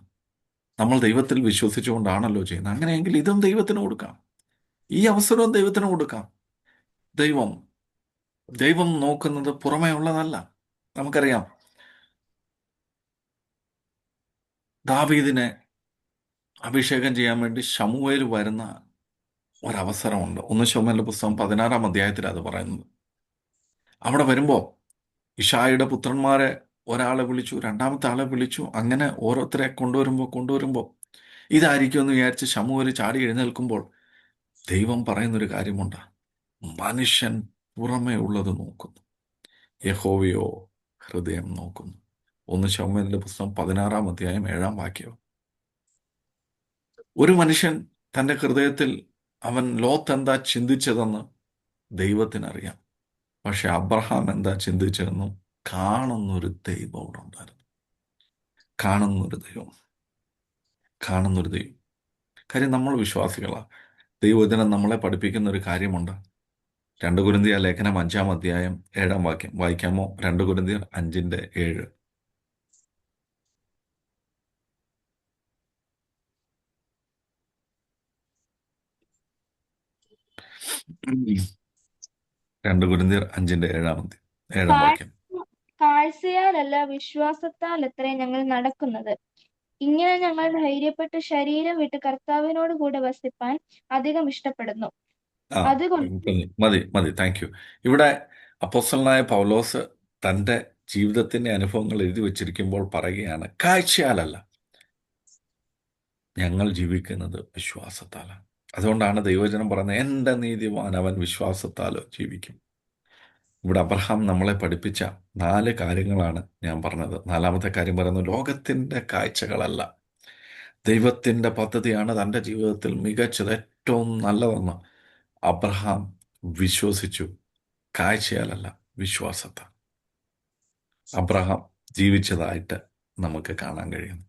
നമ്മൾ ദൈവത്തിൽ വിശ്വസിച്ചുകൊണ്ടാണല്ലോ ചെയ്യുന്നത്. അങ്ങനെയെങ്കിൽ ഇതും ദൈവത്തിന് കൊടുക്കാം, ഈ അവസരവും ദൈവത്തിന് കൊടുക്കാം. ദൈവം നോക്കുന്നത് പുറമേ ഉള്ളതല്ല. നമുക്കറിയാം, ദാവീദിനെ അഭിഷേകം ചെയ്യാൻ വേണ്ടി ശമൂവേൽ വരുന്ന ഒരവസരമുണ്ട്. 1 ശമൂവേലിന്റെ പുസ്തകം 16-ാം അധ്യായത്തിൽ അത് പറയുന്നത്. അവിടെ വരുമ്പോൾ ഇഷായിയുടെ പുത്രന്മാരെ ഒരാളെ വിളിച്ചു, രണ്ടാമത്തെ ആളെ വിളിച്ചു. അങ്ങനെ ഓരോരുത്തരെ കൊണ്ടുവരുമ്പോൾ ഇതായിരിക്കുമെന്ന് വിചാരിച്ച് ശമൂവേൽ ചാടി എഴുന്നേൽക്കുമ്പോൾ ദൈവം പറയുന്നൊരു കാര്യമുണ്ട്, മനുഷ്യൻ പുറമേ ഉള്ളത് നോക്കുന്നു, യഹോവയോ ഹൃദയം നോക്കുന്നു. 1 ശമൂവേലിന്റെ പുസ്തകം 16-ാം അധ്യായം 7-ാം വാക്യം. ഒരു മനുഷ്യൻ തൻ്റെ ഹൃദയത്തിൽ അവൻ ലോത്ത് എന്താ ചിന്തിച്ചതെന്ന് ദൈവത്തിനറിയാം. പക്ഷെ അബ്രഹാം എന്താ ചിന്തിച്ചതെന്നും കാണുന്നൊരു ദൈവം അവിടെ ഉണ്ടായിരുന്നു. കാണുന്നൊരു ദൈവം. കാര്യം നമ്മൾ വിശ്വാസികളാണ്. ദൈവവചനം നമ്മളെ പഠിപ്പിക്കുന്ന ഒരു കാര്യമുണ്ട്. 2 കൊരിന്ത്യർ ലേഖനം 5-ാം അധ്യായം 7-ാം വാക്യം വായിക്കാമോ? 2 കൊരിന്ത്യർ 5:7. രണ്ട് കൊരിന്ത്യർ 5:7 വാക്യം. കാഴ്ചയാലല്ല വിശ്വാസത്താൽ അത്രേ ഞങ്ങൾ നടക്കുന്നത്. ഇങ്ങനെ ഞങ്ങൾ ധൈര്യപ്പെട്ട് ശരീരം വിട്ട് കർത്താവിനോട് കൂടെ വസിപ്പാൻ അധികം ഇഷ്ടപ്പെടുന്നു. അതുകൊണ്ട് മതി. Thank you. ഇവിടെ അപ്പോസ്തലനായ പൗലോസ് തൻ്റെ ജീവിതത്തിൻ്റെ അനുഭവങ്ങൾ എഴുതി വച്ചിരിക്കുമ്പോൾ പറയുകയാണ്, കാഴ്ചയാലല്ല ഞങ്ങൾ ജീവിക്കുന്നത് വിശ്വാസത്താലാണ്. അതുകൊണ്ടാണ് ദൈവവചനം പറയുന്നത്, എൻ്റെ നീതിമാൻ അവൻ വിശ്വാസത്താൽ ജീവിക്കും. ഇവിടെ അബ്രഹാം നമ്മളെ പഠിപ്പിച്ച 4 കാര്യങ്ങളാണ് ഞാൻ പറഞ്ഞത്. 4-ാമത്തെ കാര്യം പറയുന്നത്, ലോകത്തിൻ്റെ കാഴ്ചകളല്ല, ദൈവത്തിൻ്റെ പദ്ധതിയാണ് തൻ്റെ ജീവിതത്തിൽ മികച്ചത്, ഏറ്റവും നല്ലതെന്ന് അബ്രഹാം വിശ്വസിച്ചു. കാഴ്ചയാലല്ല, വിശ്വാസത്താൽ അബ്രഹാം ജീവിച്ചതായിട്ട് നമുക്ക് കാണാൻ കഴിയുന്നു.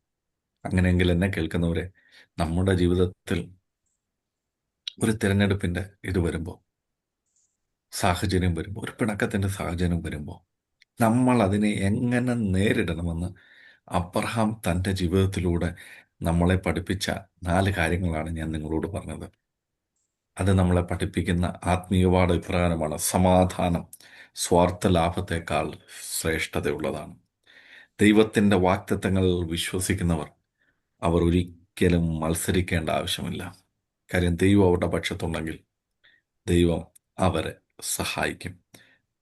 അങ്ങനെയെങ്കിൽ എന്നെ കേൾക്കുന്നവരെ, നമ്മുടെ ജീവിതത്തിൽ ഒരു തിരഞ്ഞെടുപ്പിൻ്റെ ഇത് വരുമ്പോൾ, സാഹചര്യം വരുമ്പോൾ, ഒരു പിണക്കത്തിൻ്റെ സാഹചര്യം വരുമ്പോൾ, നമ്മൾ അതിനെ എങ്ങനെ നേരിടണമെന്ന് അബ്രഹാം തൻ്റെ ജീവിതത്തിലൂടെ നമ്മളെ പഠിപ്പിച്ച 4 കാര്യങ്ങളാണ് ഞാൻ നിങ്ങളോട് പറഞ്ഞത്. അത് നമ്മളെ പഠിപ്പിക്കുന്ന ആത്മീയപാഠ ഇപ്രകാരമാണ്: സമാധാനം സ്വാർത്ഥ ലാഭത്തെക്കാൾ ശ്രേഷ്ഠതയുള്ളതാണ്. ദൈവത്തിൻ്റെ വാഗ്ദത്തങ്ങളിൽ വിശ്വസിക്കുന്നവർ അവർ ഒരിക്കലും മത്സരിക്കേണ്ട ആവശ്യമില്ല. കാര്യം ദൈവം അവരുടെ പക്ഷത്തുണ്ടെങ്കിൽ ദൈവം അവരെ സഹായിക്കും.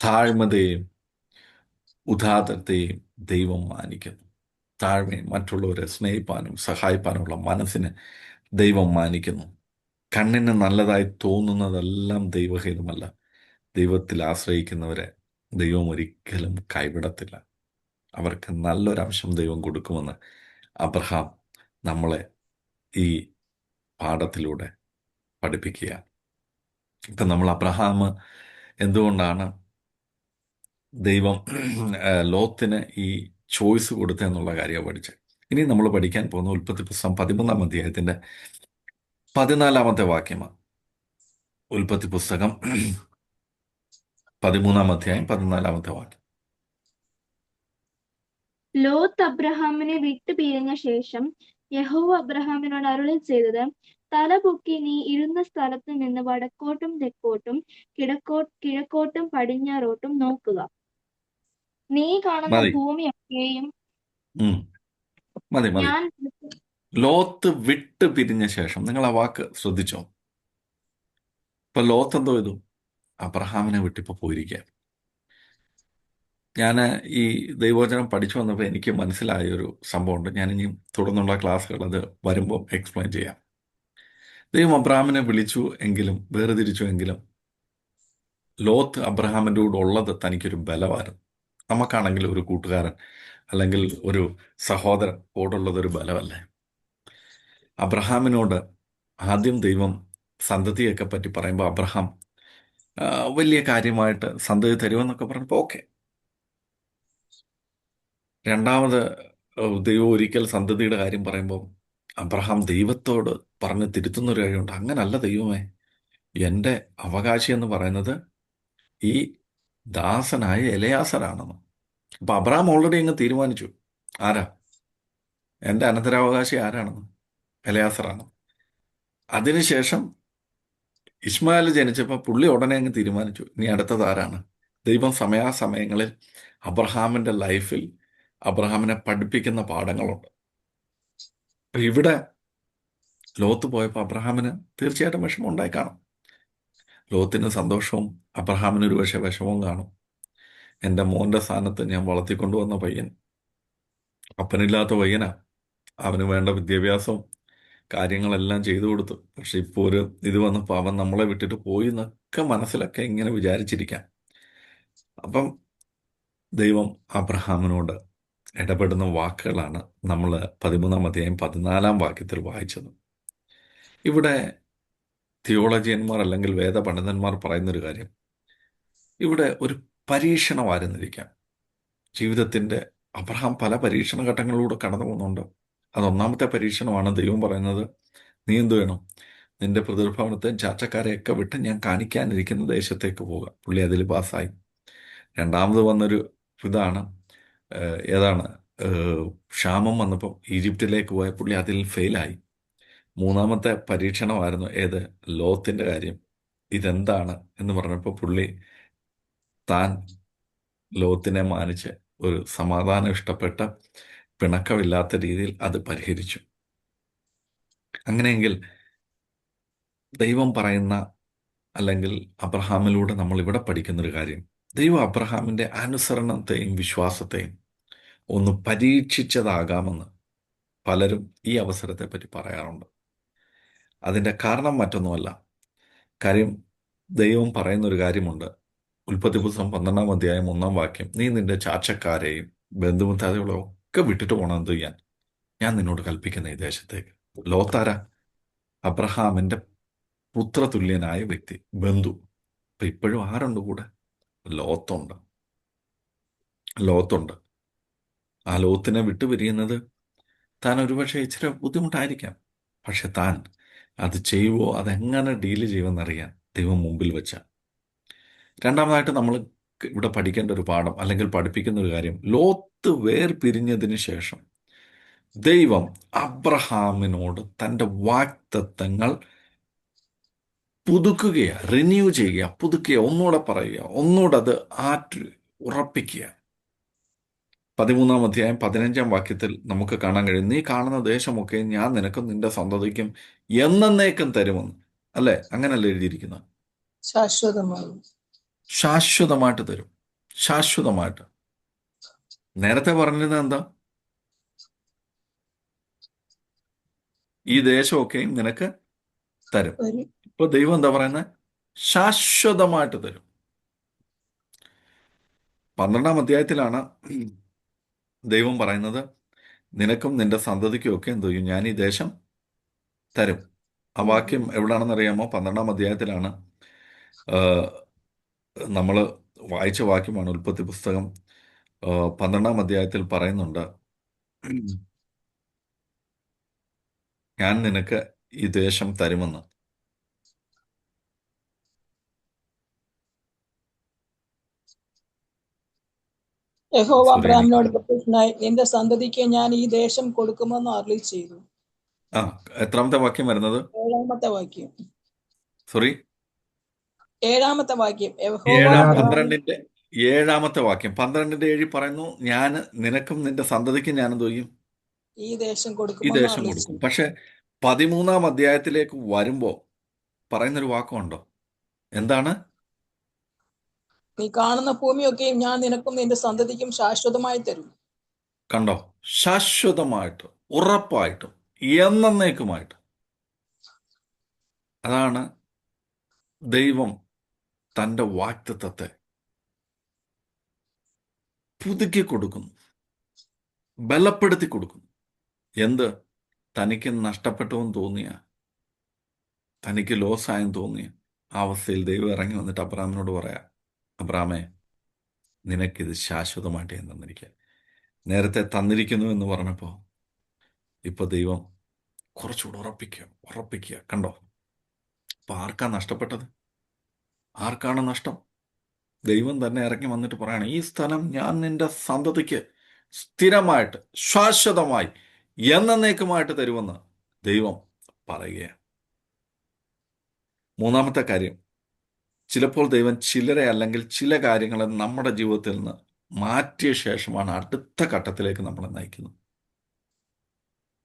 താഴ്മതയും ഉദാരത്തെയും ദൈവം മാനിക്കുന്നു. താഴ്മയും മറ്റുള്ളവരെ സ്നേഹിപ്പാനും സഹായിപ്പാനുമുള്ള മനസ്സിന് ദൈവം മാനിക്കുന്നു. കണ്ണിന് നല്ലതായി തോന്നുന്നതെല്ലാം ദൈവഹിതമല്ല. ദൈവത്തിൽ ആശ്രയിക്കുന്നവരെ ദൈവം ഒരിക്കലും കൈവിടത്തില്ല. അവർക്ക് നല്ലൊരംശം ദൈവം കൊടുക്കുമെന്ന് അബ്രഹാം നമ്മളെ ഈ പാഠത്തിലൂടെ പഠിപ്പിക്കുക. ഇപ്പം നമ്മൾ അബ്രഹാം എന്തുകൊണ്ടാണ് ദൈവം ലോത്തിന് ഈ ചോയ്സ് കൊടുത്തതെന്നുള്ള കാര്യമാണ് പഠിച്ചത്. ഇനി നമ്മൾ പഠിക്കാൻ പോകുന്ന ഉൽപ്പത്തി പുസ്തകം 13-ാം അധ്യായത്തിൻ്റെ 14-ാമത്തെ വാക്യമാണ്. ഉൽപ്പത്തി പുസ്തകം 13-ാം അധ്യായം 14-ാമത്തെ വാക്യം. ലോത്ത് അബ്രഹാമിനെ വിട്ടു പിരിഞ്ഞ ശേഷം യഹോവ അബ്രഹാമിനോട് അരുളി ചെയ്തത്, തലപൊക്കി നീ ഇരുന്ന സ്ഥലത്ത് നിന്ന് വടക്കോട്ടും തെക്കോട്ടും കിഴക്കോട്ടും പടിഞ്ഞാറോട്ടും നോക്കുക. നീ കാണുന്ന മതി ഭൂമിയൊക്കെയും ഉം. മതി മതി. ഞാൻ ലോത്ത് വിട്ട് പിരിഞ്ഞ ശേഷം, നിങ്ങൾ ആ വാക്ക് ശ്രദ്ധിച്ചോ? ഇപ്പൊ ലോത്ത് എന്തോ ചെയ്തു? അബ്രഹാമിനെ വിട്ടിപ്പോ പോയിരിക്കുക. ഞാൻ ഈ ദൈവവചനം പഠിച്ചു വന്നപ്പോൾ എനിക്ക് മനസ്സിലായൊരു സംഭവമുണ്ട്. ഞാനിനി തുടർന്നുള്ള ക്ലാസ്സുകൾ അത് വരുമ്പോൾ എക്സ്പ്ലെയിൻ ചെയ്യാം. ദൈവം അബ്രഹാമിനെ വിളിച്ചു എങ്കിലും വേർതിരിച്ചു എങ്കിലും ലോത്ത് അബ്രഹാമിൻ്റെ കൂടെ ഉള്ളത് തനിക്കൊരു ബലമായിരുന്നു. നമുക്കാണെങ്കിൽ ഒരു കൂട്ടുകാരൻ അല്ലെങ്കിൽ ഒരു സഹോദരൻ കൂടെ ഒരു ബലമല്ലേ. അബ്രഹാമിനോട് ആദ്യം ദൈവം സന്തതിയൊക്കെ പറ്റി പറയുമ്പോൾ അബ്രഹാം വലിയ കാര്യമായിട്ട് സന്തതി തരുമെന്നൊക്കെ പറഞ്ഞപ്പോൾ ഓക്കെ. രണ്ടാമത് ദൈവം ഒരിക്കൽ സന്തതിയുടെ കാര്യം പറയുമ്പോൾ അബ്രഹാം ദൈവത്തോട് പറഞ്ഞ് തിരുത്തുന്നൊരു കാര്യമുണ്ട്. അങ്ങനല്ല ദൈവമേ, എൻ്റെ അവകാശി എന്ന് പറയുന്നത് ഈ ദാസനായ എലയാസറാണെന്ന്. അപ്പം അബ്രഹാം ഓൾറെഡി അങ്ങ് തീരുമാനിച്ചു ആരാ എൻ്റെ അനന്തരാവകാശി ആരാണെന്ന്, എലയാസറാണ്. അതിനുശേഷം ഇസ്മായിൽ ജനിച്ചപ്പോൾ പുള്ളി ഉടനെ അങ്ങ് തീരുമാനിച്ചു ഇനി അടുത്തത് ആരാണ്. ദൈവം സമയാസമയങ്ങളിൽ അബ്രഹാമിൻ്റെ ലൈഫിൽ അബ്രഹാമിനെ പഠിപ്പിക്കുന്ന പാഠങ്ങളുണ്ട്. അപ്പം ഇവിടെ ലോത്ത് പോയപ്പോൾ അബ്രഹാമിന് തീർച്ചയായിട്ടും വിഷമം ഉണ്ടായി കാണും. ലോത്തിന് സന്തോഷവും അബ്രഹാമിന് ഒരു പക്ഷേ വിഷമവും കാണും. എൻ്റെ മോൻ്റെ സ്ഥാനത്ത് ഞാൻ വളർത്തിക്കൊണ്ടുവന്ന പയ്യൻ അപ്പനില്ലാത്ത പയ്യനാ. അവന് വേണ്ട വിദ്യാഭ്യാസവും കാര്യങ്ങളെല്ലാം ചെയ്തു കൊടുത്തു. പക്ഷെ ഇപ്പോൾ ഒരു ഇത് വന്നപ്പോൾ അവൻ നമ്മളെ വിട്ടിട്ട് പോയി എന്നൊക്കെ മനസ്സിലൊക്കെ ഇങ്ങനെ വിചാരിച്ചിരിക്കാം. അപ്പം ദൈവം അബ്രഹാമിനോട് ഇടപെടുന്ന വാക്കുകളാണ് നമ്മൾ 13-ാം അധ്യായം 14-ാം വാക്യത്തിൽ വായിച്ചത്. ഇവിടെ തിയോളജിയന്മാർ അല്ലെങ്കിൽ വേദപണ്ഡിതന്മാർ പറയുന്നൊരു കാര്യം, ഇവിടെ ഒരു പരീക്ഷണമായിരുന്നിരിക്കാം ജീവിതത്തിൻ്റെ. അബ്രഹാം പല പരീക്ഷണ ഘട്ടങ്ങളിലൂടെ കടന്നു പോകുന്നുണ്ട്. അതൊന്നാമത്തെ പരീക്ഷണമാണ്. ദൈവം പറയുന്നത് നീ എന്ത് വേണം, നിന്റെ പിതൃഭവനത്തെയും ചാച്ചക്കാരെയൊക്കെ വിട്ട് ഞാൻ കാണിക്കാനിരിക്കുന്ന ദേശത്തേക്ക് പോവുക. പുള്ളി അതിൽ പാസ്സായി. രണ്ടാമത് വന്നൊരു ഇതാണ് ഏതാണ് ക്ഷാമം വന്നപ്പോൾ ഈജിപ്തിലേക്ക് പോയ പുള്ളി അതിൽ ഫെയിലായി. മൂന്നാമത്തെ പരീക്ഷണമായിരുന്നു ഏത്, ലോത്തിൻ്റെ കാര്യം. ഇതെന്താണ് എന്ന് പറഞ്ഞപ്പോൾ പുള്ളി താൻ ലോത്തിനെ മാനിച്ച് ഒരു സമാധാനം ഇഷ്ടപ്പെട്ട പിണക്കമില്ലാത്ത രീതിയിൽ അത് പരിഹരിച്ചു. അങ്ങനെയെങ്കിൽ ദൈവം പറയുന്ന അല്ലെങ്കിൽ അബ്രഹാമിലൂടെ നമ്മൾ ഇവിടെ പഠിക്കുന്നൊരു കാര്യം, ദൈവം അബ്രഹാമിൻ്റെ അനുസരണത്തെയും വിശ്വാസത്തെയും ഒന്ന് പരീക്ഷിച്ചതാകാമെന്ന് പലരും ഈ അവസരത്തെ പറ്റി പറയാറുണ്ട്. അതിൻ്റെ കാരണം മറ്റൊന്നുമല്ല. കാര്യം ദൈവം പറയുന്നൊരു കാര്യമുണ്ട്. ഉൽപ്പത്തി പുസ്തകം 12-ാം അധ്യായം 1-ാം വാക്യം, നീ നിന്റെ ചാച്ചക്കാരെയും ബന്ധുമിത്താതെയുള്ള ഒക്കെ വിട്ടിട്ട് പോകണം എന്ത് ചെയ്യാൻ, ഞാൻ നിന്നോട് കൽപ്പിക്കുന്ന ഈ ദേശത്തേക്ക്. ലോത്താര അബ്രഹാമിൻ്റെ പുത്രതുല്യനായ വ്യക്തി, ബന്ധു. അപ്പം ഇപ്പോഴും ആരുണ്ട് കൂടെ? ലോത്തുണ്ട്. ആ ലോത്തിനെ വിട്ടുപിരിയുന്നത് താൻ ഒരുപക്ഷെ ഇച്ചിരി ബുദ്ധിമുട്ടായിരിക്കാം. പക്ഷെ താൻ അത് ചെയ്യുമോ, അതെങ്ങനെ ഡീല് ചെയ്യുമെന്നറിയാൻ ദൈവം മുമ്പിൽ വെച്ച. രണ്ടാമതായിട്ട് നമ്മൾ ഇവിടെ പഠിക്കേണ്ട ഒരു പാഠം അല്ലെങ്കിൽ പഠിപ്പിക്കുന്ന ഒരു കാര്യം, ലോത്ത് വേർപിരിഞ്ഞതിന് ശേഷം ദൈവം അബ്രഹാമിനോട് തൻ്റെ വാഗ്ദത്തങ്ങൾ പുതുക്കുകയാ, റിന്യൂ ചെയ്യുക, പുതുക്കുക, ഒന്നുകൂടെ പറയുക, ഒന്നുകൂടെ അത് ഉറപ്പിക്കുക. 13-ാം അധ്യായം 15-ാം വാക്യത്തിൽ നമുക്ക് കാണാൻ കഴിയും, നീ കാണുന്ന ദേശമൊക്കെ ഞാൻ നിനക്കും നിന്റെ സന്തതിക്കും എന്നേക്കും തരുമെന്ന്. അല്ലേ? അങ്ങനല്ലേ എഴുതിയിരിക്കുന്നത്? ശാശ്വതമായി. ശാശ്വതമായിട്ട് തരും. ശാശ്വതമായിട്ട്. നേരത്തെ പറഞ്ഞിരുന്നത് എന്താ? ഈ ദേശമൊക്കെയും നിനക്ക് തരും. തരും. ഇപ്പൊ ദൈവം എന്താ പറയുന്നത്? ശാശ്വതമായിട്ട് തരും. 12-ാം അധ്യായത്തിലാണ് ദൈവം പറയുന്നത്, നിനക്കും നിന്റെ സന്തതിക്കും ഒക്കെ എന്ത് ചെയ്യും? ഞാൻ ഈ ദേശം തരും. ആ വാക്യം എവിടാണെന്ന് അറിയാമോ? 12-ാം അധ്യായത്തിലാണ്. നമ്മൾ വായിച്ച വാക്യമാണ്. ഉൽപ്പത്തി പുസ്തകം 12-ാം അധ്യായത്തിൽ പറയുന്നുണ്ട്, ഞാൻ നിനക്ക് ഈ ദേശം തരുമെന്ന്. യഹോവ സോറി, അബ്രാഹാമിനോട് പ്രത്യക്ഷനായി നിന്റെ സന്തതിക്ക് ഞാൻ ഈ ദേശം കൊടുക്കുമെന്ന് അരുളി ചെയ്തു. എത്രാമത്തെ വാക്യം വരുന്നത്? 7-ാമത്തെ വാക്യം. സോറി, 7-ാമത്തെ വാക്യം. യഹോവ ഏഴാം 12-ന്റെ 7-ാമത്തെ വാക്യം. 12-ന്റെ 7 പറയുന്നു, ഞാൻ നിനക്കും നിന്റെ സന്തതിക്കും ഞാൻ എന്ത് ചെയ്യും? ഈ ദേശം ഈ കൊടുക്കുമെന്ന് ദേശം അരുളി കൊടുക്കും. ചെയ്തു. പക്ഷെ 13-ാം അധ്യായത്തിലേക്ക് വരുമ്പോ പറയുന്നൊരു വാക്കുണ്ടോ? എന്താണ്? നീ കാണുന്ന ഭൂമിയൊക്കെയും ഞാൻ നിനക്കും നിന്റെ സന്തതിക്കും ശാശ്വതമായി തരും. കണ്ടോ? ശാശ്വതമായിട്ട്, ഉറപ്പായിട്ടും, എന്നേക്കുമായിട്ട്. അതാണ് ദൈവം തൻ്റെ വാഗ്ദത്തത്തെ പുതുക്കി കൊടുക്കുന്നു, ബലപ്പെടുത്തി കൊടുക്കുന്നു. എന്ത്? തനിക്ക് നഷ്ടപ്പെട്ടുവെന്ന് തോന്നിയ, തനിക്ക് ലോസായെന്ന് തോന്നിയ ആ അവസ്ഥയിൽ ദൈവം ഇറങ്ങി വന്നിട്ട് അബ്രാമിനോട് പറയാം, അബ്രാമേ, നിനക്കിത് ശാശ്വതമായിട്ട് ഞാൻ തന്നിരിക്കുക. നേരത്തെ തന്നിരിക്കുന്നു എന്ന് പറഞ്ഞപ്പോൾ ഇപ്പൊ ദൈവം കുറച്ചുകൂടെ ഉറപ്പിക്കുക. കണ്ടോ? അപ്പൊ ആർക്കാ നഷ്ടപ്പെട്ടത്? ആർക്കാണ് നഷ്ടം? ദൈവം തന്നെ ഇറങ്ങി വന്നിട്ട് പറയണം, ഈ സ്ഥലം ഞാൻ നിന്റെ സന്തതിക്ക് സ്ഥിരമായിട്ട്, ശാശ്വതമായി, എന്നേക്കുമായിട്ട് തരുമെന്ന് ദൈവം പറയുകയാണ്. മൂന്നാമത്തെ കാര്യം, ചിലപ്പോൾ ദൈവം ചിലരെ അല്ലെങ്കിൽ ചില കാര്യങ്ങളെ നമ്മുടെ ജീവിതത്തിൽ നിന്ന് മാറ്റിയ ശേഷമാണ് അടുത്ത ഘട്ടത്തിലേക്ക് നമ്മളെ നയിക്കുന്നത്.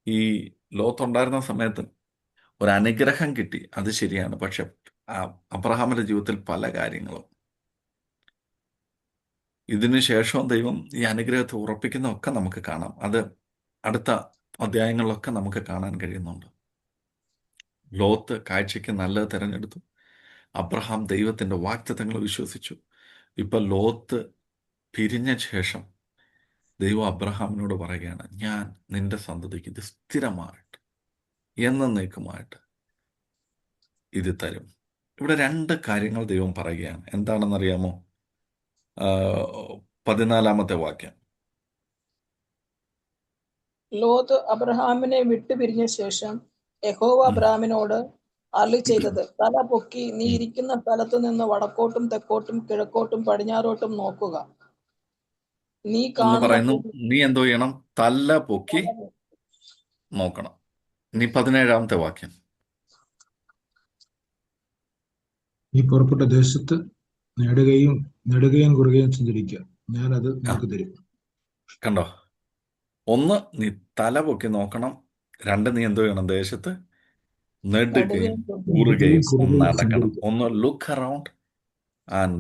ഈ ലോത്തുണ്ടായിരുന്ന സമയത്ത് ഒരു അനുഗ്രഹം കിട്ടി, അത് ശരിയാണ്. പക്ഷെ അബ്രഹാമിന്റെ ജീവിതത്തിൽ പല കാര്യങ്ങളും ഇതിനു ശേഷവും ദൈവം ഈ അനുഗ്രഹത്തെ ഉറപ്പിക്കുന്നതൊക്കെ നമുക്ക് കാണാം. അത് അടുത്ത അധ്യായങ്ങളിലൊക്കെ നമുക്ക് കാണാൻ കഴിയുന്നുണ്ട്. ലോത്ത് കാഴ്ചയ്ക്ക് നല്ലത് തിരഞ്ഞെടുത്തു. അബ്രഹാം ദൈവത്തിന്റെ വാഗ്ദത്തങ്ങൾ വിശ്വസിച്ചു. ഇപ്പൊ ലോത്ത് പിരിഞ്ഞ ശേഷം ദൈവം അബ്രഹാമിനോട് പറയുകയാണ്, ഞാൻ നിന്റെ സന്തതിക്ക് ഇത് സ്ഥിരമായിട്ട്, എന്നേക്കുമായിട്ട് ഇത് തരും. ഇവിടെ 2 കാര്യങ്ങൾ ദൈവം പറയുകയാണ്. എന്താണെന്നറിയാമോ? 14-ാമത്തെ വാക്യം. ലോത്ത് അബ്രഹാമിനെ വിട്ടുപിരിഞ്ഞ ശേഷം യഹോവ അബ്രഹാമിനോട് അരുളി ചെയ്തത്, തല പൊക്കി നീ ഇരിക്കുന്ന സ്ഥലത്തു നിന്ന് വടക്കോട്ടും തെക്കോട്ടും കിഴക്കോട്ടും പടിഞ്ഞാറോട്ടും നോക്കുക. നീ എന്ന് കാണുന്ന പറയുന്നു, ഭൂമി നീ എന്തോ ചെയ്യണം? തല പൊക്കി നോക്കണം. നീ 17-ാമത്തെ വാക്യം. നീ പുറപ്പെട്ട ദേശത്ത് നെടുകയും കുറുകയും സഞ്ചരിക്കുക, ഞാൻ അത് നിനക്ക് തരും. കണ്ടോ? 1, നീ തല പൊക്കി നോക്കണം. 2, നീ എന്തോ ചെയ്യണം? ദേശത്ത് നെടുകയും കുറുകയും നടക്കണം. 1, look around and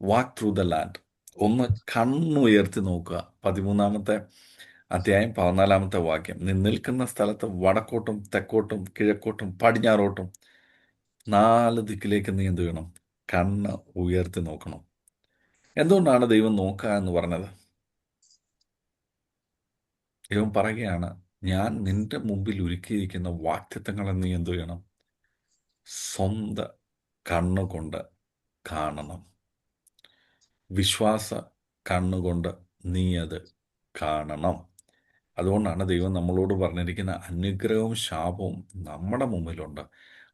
walk through the land. 1, കണ്ണുയർത്തി നോക്കുക. 13-ാമത്തെ അധ്യായം 14-ാമത്തെ വാക്യം. നീ നിൽക്കുന്ന സ്ഥലത്ത് വടക്കോട്ടും തെക്കോട്ടും കിഴക്കോട്ടും പടിഞ്ഞാറോട്ടും 4 ദിക്കിലേക്ക് നീ എന്ത് ചെയ്യണം? കണ്ണ് ഉയർത്തി നോക്കണം. എന്തുകൊണ്ടാണ് ദൈവം നോക്കുക എന്ന് പറഞ്ഞത്? ദൈവം പറയുകയാണ്, ഞാൻ നിന്റെ മുമ്പിൽ ഒരുക്കിയിരിക്കുന്ന വാഗ്ദത്തങ്ങളെ നീ എന്തു ചെയ്യണം? സ്വന്തം കണ്ണുകൊണ്ട് കാണണം. വിശ്വാസ കണ്ണുകൊണ്ട് നീ അത് കാണണം. അതുകൊണ്ടാണ് ദൈവം നമ്മളോട് പറഞ്ഞിരിക്കുന്ന അനുഗ്രഹവും ശാപവും നമ്മുടെ മുമ്പിലുണ്ട്.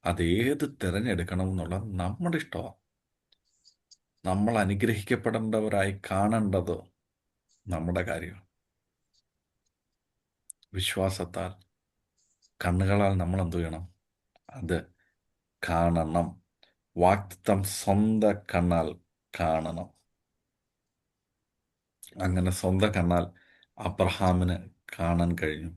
അതേത് തിരഞ്ഞെടുക്കണം എന്നുള്ള നമ്മുടെ ഇഷ്ടമാണ്. നമ്മൾ അനുഗ്രഹിക്കപ്പെടേണ്ടവരായി കാണേണ്ടത് നമ്മുടെ കാര്യമാണ്. വിശ്വാസത്താൽ, കണ്ണുകളാൽ നമ്മൾ എന്തു ചെയ്യണം? അത് കാണണം. വാഗ്ദത്തം സ്വന്തം കണ്ണാൽ കാണണം. അങ്ങനെ സ്വന്തം കണ്ണാൽ അബ്രഹാമിന് കാണാൻ കഴിഞ്ഞു.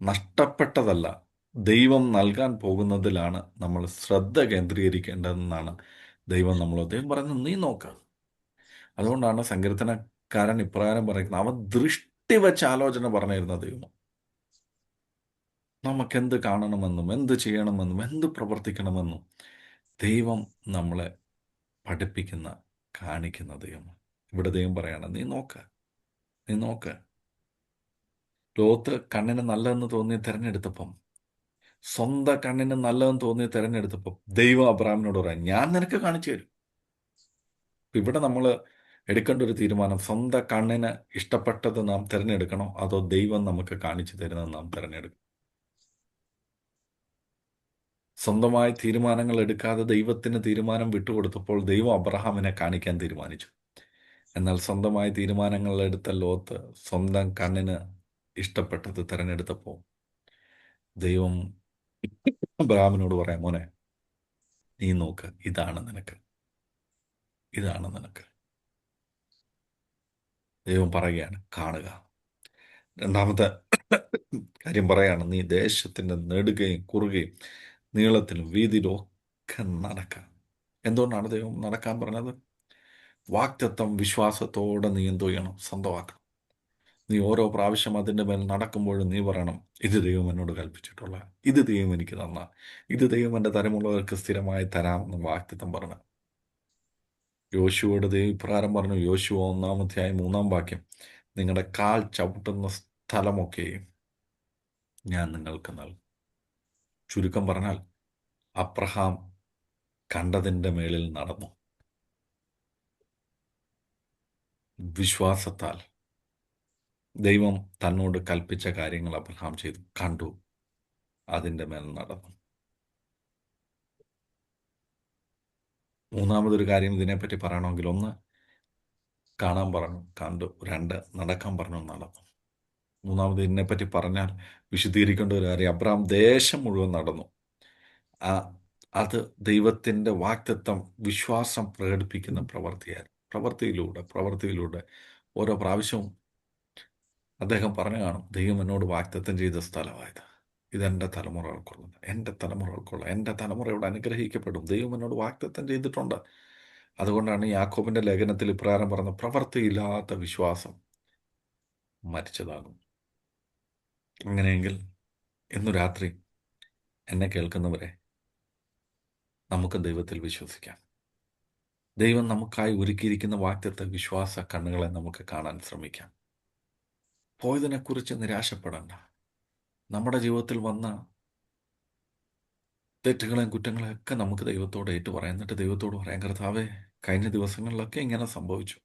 നഷ്ടപ്പെട്ടതല്ല, ദൈവം നൽകാൻ പോകുന്നതിലാണ് നമ്മൾ ശ്രദ്ധ കേന്ദ്രീകരിക്കേണ്ടതെന്നാണ് ദൈവം പറയുന്നത്. നീ നോക്ക. അതുകൊണ്ടാണ് സങ്കീർത്തനക്കാരൻ ഇപ്രകാരം പറയുന്നത്, അവൻ ദൃഷ്ടി വെച്ച് ആലോചന പറഞ്ഞിരുന്ന ദൈവം. നമുക്കെന്ത് കാണണമെന്നും എന്ത് ചെയ്യണമെന്നും എന്ത് പ്രവർത്തിക്കണമെന്നും ദൈവം നമ്മളെ പഠിപ്പിക്കുന്ന, കാണിക്കുന്ന ദൈവം. ഇവിടെ ദൈവം പറയാണ്, നീ നോക്ക്. ലോത്ത് കണ്ണിന് നല്ലതെന്ന് തോന്നി തിരഞ്ഞെടുത്തപ്പം, സ്വന്തം കണ്ണിന് നല്ലതെന്ന് തോന്നി തിരഞ്ഞെടുത്തപ്പം ദൈവം അബ്രാമിനോട് പറയാം, ഞാൻ നിനക്ക് കാണിച്ചു തരും. ഇവിടെ നമ്മൾ എടുക്കേണ്ട ഒരു തീരുമാനം, സ്വന്തം കണ്ണിന് ഇഷ്ടപ്പെട്ടത് നാം തിരഞ്ഞെടുക്കണോ, അതോ ദൈവം നമുക്ക് കാണിച്ചു തരുന്നത് നാം തിരഞ്ഞെടുക്കണം? സ്വന്തമായി തീരുമാനങ്ങൾ എടുക്കാതെ ദൈവത്തിന് തീരുമാനം വിട്ടുകൊടുത്തപ്പോൾ ദൈവം അബ്രഹാമിനെ കാണിക്കാൻ തീരുമാനിച്ചു. എന്നാൽ സ്വന്തമായി തീരുമാനങ്ങൾ എടുത്ത ലോത്ത് സ്വന്തം കണ്ണിന് ഇഷ്ടപ്പെട്ടത് തിരഞ്ഞെടുത്തപ്പോൾ ദൈവം അബ്രഹാമിനോട് പറയാം, മോനെ നീ നോക്ക്, ഇതാണ് നിനക്ക്. ദൈവം പറയുകയാണ്, കാണുക. രണ്ടാമത്തെ കാര്യം പറയാണ്, നീ ദേശത്തിൻ്റെ നെടുകയും കുറുകയും നീളത്തിലും വീതിയിലും ഒക്കെ നടക്കുക. എന്തുകൊണ്ടാണ് ദൈവം നടക്കാൻ പറഞ്ഞത്? വാഗ്ദത്തം വിശ്വാസത്തോടെ നീ എന്തോ ചെയ്യണം? സ്വന്തമാക്കണം. നീ ഓരോ പ്രാവശ്യം അതിൻ്റെ മേൽ നടക്കുമ്പോഴും നീ പറയണം, ഇത് ദൈവം എന്നോട് കൽപ്പിച്ചിട്ടുള്ള, ഇത് ദൈവം എനിക്ക് തന്ന, ഇത് ദൈവം എൻ്റെ തരമുള്ളവർക്ക് സ്ഥിരമായി തരാമെന്ന് വാഗ്ദത്തം പറഞ്ഞു. യോശുവോട് ദൈവം ഇപ്രകാരം പറഞ്ഞു, യോശുവ 1-ാം അധ്യായം 3-ാം വാക്യം, നിങ്ങളുടെ കാൽ ചവിട്ടുന്ന സ്ഥലമൊക്കെയും ഞാൻ നിങ്ങൾക്ക് നൽകും. ചുരുക്കം പറഞ്ഞാൽ അബ്രഹാം കണ്ടതിൻ്റെ മേളിൽ നടന്നു. വിശ്വാസത്താൽ ദൈവം തന്നോട് കൽപ്പിച്ച കാര്യങ്ങൾ അബ്രഹാം ചെയ്തു, കണ്ടു, അതിൻ്റെ മേൽ നടന്നു. മൂന്നാമതൊരു കാര്യം ഇതിനെപ്പറ്റി പറയണമെങ്കിൽ, 1 കാണാൻ പറഞ്ഞു, കണ്ടു. 2 നടക്കാൻ പറഞ്ഞു, നടന്നു. മൂന്നാമത് ഇതിനെപ്പറ്റി പറഞ്ഞാൽ വിശദീകരിക്കേണ്ട ഒരു കാര്യം, അബ്രഹാം ദേശം മുഴുവൻ നടന്നു. അത് ദൈവത്തിൻ്റെ വാഗ്ദത്തം വിശ്വാസം പ്രകടിപ്പിക്കുന്ന പ്രവൃത്തിയിലൂടെ ഓരോ പ്രാവശ്യവും അദ്ദേഹം പറഞ്ഞു കാണും, ദൈവം എന്നോട് വാഗ്ദത്തം ചെയ്ത സ്ഥലമായത്, ഇതെൻ്റെ തലമുറകൾക്കുള്ളത്, എൻ്റെ തലമുറയോട് അനുഗ്രഹിക്കപ്പെടും. ദൈവം എന്നോട് വാഗ്ദത്തം ചെയ്തിട്ടുണ്ട്. അതുകൊണ്ടാണ് യാക്കോബിൻ്റെ ലേഖനത്തിൽ ഇപ്രകാരം പറഞ്ഞ, പ്രവൃത്തിയില്ലാത്ത വിശ്വാസം മരിച്ചതാകും. അങ്ങനെയെങ്കിൽ ഇന്നു രാത്രി എന്നെ കേൾക്കുന്നവരെ, നമുക്ക് ദൈവത്തിൽ വിശ്വസിക്കാം. ദൈവം നമുക്കായി ഒരുക്കിയിരിക്കുന്ന വാഗ്ദത്ത വിശ്വാസ കണ്ണുകളെ നമുക്ക് കാണാൻ ശ്രമിക്കാം. പോയതിനെക്കുറിച്ച് നിരാശപ്പെടേണ്ട. നമ്മുടെ ജീവിതത്തിൽ വന്ന തെറ്റുകളെയും കുറ്റങ്ങളെയും ഒക്കെ നമുക്ക് ദൈവത്തോട് ഏറ്റുപറയാം. എന്നിട്ട് ദൈവത്തോട് പറയാം, കർത്താവേ, കഴിഞ്ഞ ദിവസങ്ങളിലൊക്കെ ഇങ്ങനെ സംഭവിച്ചു.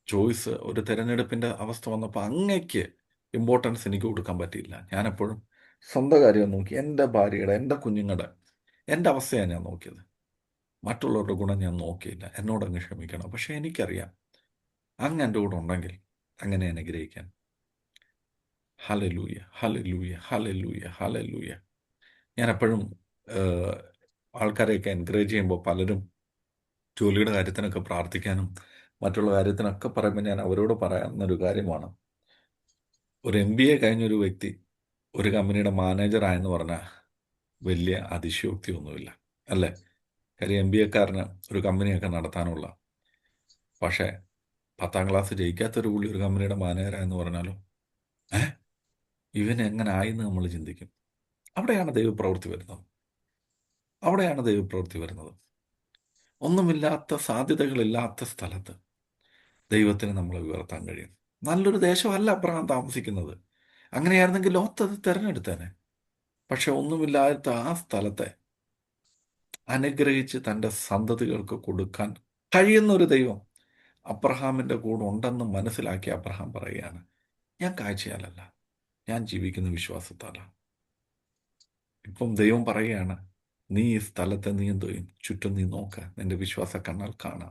ചോയ്സ്, ഒരു തിരഞ്ഞെടുപ്പിൻ്റെ അവസ്ഥ വന്നപ്പോൾ അങ്ങയ്ക്ക് ഇമ്പോർട്ടൻസ് എനിക്ക് കൊടുക്കാൻ പറ്റിയില്ല. ഞാനെപ്പോഴും സ്വന്തം കാര്യം നോക്കി, എൻ്റെ ഭാര്യയുടെ, എൻ്റെ കുഞ്ഞുങ്ങളുടെ, എൻ്റെ അവസ്ഥയാണ് ഞാൻ നോക്കിയത്. മറ്റുള്ളവരുടെ ഗുണം ഞാൻ നോക്കിയില്ല. എന്നോടങ്ങ് ക്ഷമിക്കണം. പക്ഷേ എനിക്കറിയാം, അങ്ങ് എൻ്റെ കൂടെ ഉണ്ടെങ്കിൽ അങ്ങനെ അനുഗ്രഹിക്കാൻ. Hallelujah, hallelujah, hallelujah, hallelujah. ഞാൻ എപ്പോഴും ആൾക്കാരെയൊക്കെ എൻകറേജ് ചെയ്യുമ്പോൾ പലരും ജോലിയുടെ കാര്യത്തിനൊക്കെ പ്രാർത്ഥിക്കാനും മറ്റുള്ള കാര്യത്തിനൊക്കെ പറയുമ്പോൾ ഞാൻ അവരോട് പറയാവുന്നൊരു കാര്യമാണ്, ഒരു MBA കഴിഞ്ഞൊരു വ്യക്തി ഒരു കമ്പനിയുടെ മാനേജറായെന്ന് പറഞ്ഞാൽ വലിയ അതിശയോക്തിയൊന്നുമില്ല, അല്ലേ? കാര്യം MBAക്കാരന് ഒരു കമ്പനിയൊക്കെ നടത്താനുള്ള. പക്ഷേ 10-ാം ക്ലാസ് ജയിക്കാത്തൊരു പുള്ളി ഒരു കമ്പനിയുടെ മാനേജറായെന്ന് പറഞ്ഞാലോ, ഇവൻ എങ്ങനെ ആയെന്ന് നമ്മൾ ചിന്തിക്കും. അവിടെയാണ് ദൈവപ്രവൃത്തി വരുന്നത്. ഒന്നുമില്ലാത്ത, സാധ്യതകളില്ലാത്ത സ്ഥലത്ത് ദൈവത്തിന് നമ്മളെ ഉയർത്താൻ കഴിയും. നല്ലൊരു ദേശമല്ല അബ്രഹാം താമസിക്കുന്നത്. അങ്ങനെയായിരുന്നെങ്കിൽ ലോത്ത് അത് തിരഞ്ഞെടുത്തേനെ. പക്ഷെ ഒന്നുമില്ലാത്ത ആ സ്ഥലത്തെ അനുഗ്രഹിച്ച് തൻ്റെ സന്തതികൾക്ക് കൊടുക്കാൻ കഴിയുന്ന ഒരു ദൈവം അബ്രഹാമിൻ്റെ കൂടെ ഉണ്ടെന്ന് മനസ്സിലാക്കി അബ്രഹാം പറയുകയാണ്, ഞാൻ കാഴ്ചയാലല്ല, ഞാൻ ജീവിക്കുന്ന വിശ്വാസത്താലാണ്. ഇപ്പം ദൈവം പറയുകയാണ്, നീ ഈ സ്ഥലത്തെ നീ എന്തോ ചെയ്യും? ചുറ്റും നീ നോക്കുക, നിന്റെ വിശ്വാസ കണ്ണാൽ കാണുക.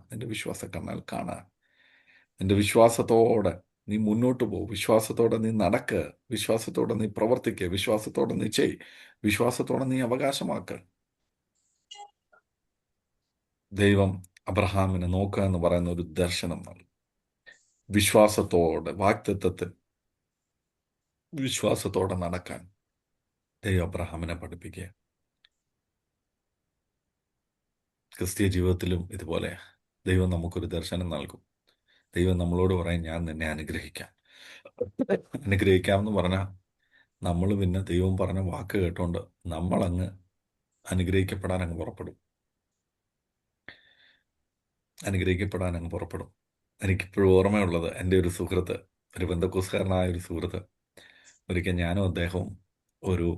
നിന്റെ വിശ്വാസത്തോടെ നീ മുന്നോട്ട് പോ, വിശ്വാസത്തോടെ നീ നടക്ക്, വിശ്വാസത്തോടെ നീ പ്രവർത്തിക്കുക, വിശ്വാസത്തോടെ നീ ചെയ്, വിശ്വാസത്തോടെ നീ അവകാശമാക്ക്. ദൈവം അബ്രഹാമിനെ നോക്കുക എന്ന് പറയുന്ന ഒരു ദർശനം നൽകി. വിശ്വാസത്തോടെ വാഗ്ദത്തത്തിൽ വിശ്വാസത്തോടെ നടക്കാൻ ദൈവം അബ്രഹാമിനെ പഠിപ്പിക്കുക. ക്രിസ്തീയ ജീവിതത്തിലും ഇതുപോലെ ദൈവം നമുക്കൊരു ദർശനം നൽകും. ദൈവം നമ്മളോട് പറയും, ഞാൻ നിന്നെ അനുഗ്രഹിക്കാം. അനുഗ്രഹിക്കാമെന്ന് പറഞ്ഞാൽ നമ്മൾ പിന്നെ ദൈവം പറഞ്ഞ വാക്ക് കേട്ടോണ്ട് നമ്മളങ്ങ് അനുഗ്രഹിക്കപ്പെടാൻ അങ്ങ് പുറപ്പെടും. എനിക്കിപ്പോഴും ഓർമ്മയുള്ളത് എൻ്റെ ഒരു സുഹൃത്ത്, ഒരു ബന്ധക്കോസ്കാരനായ ഒരു സുഹൃത്ത്, ഒരിക്കൽ ഞാനും അദ്ദേഹവും ഒരു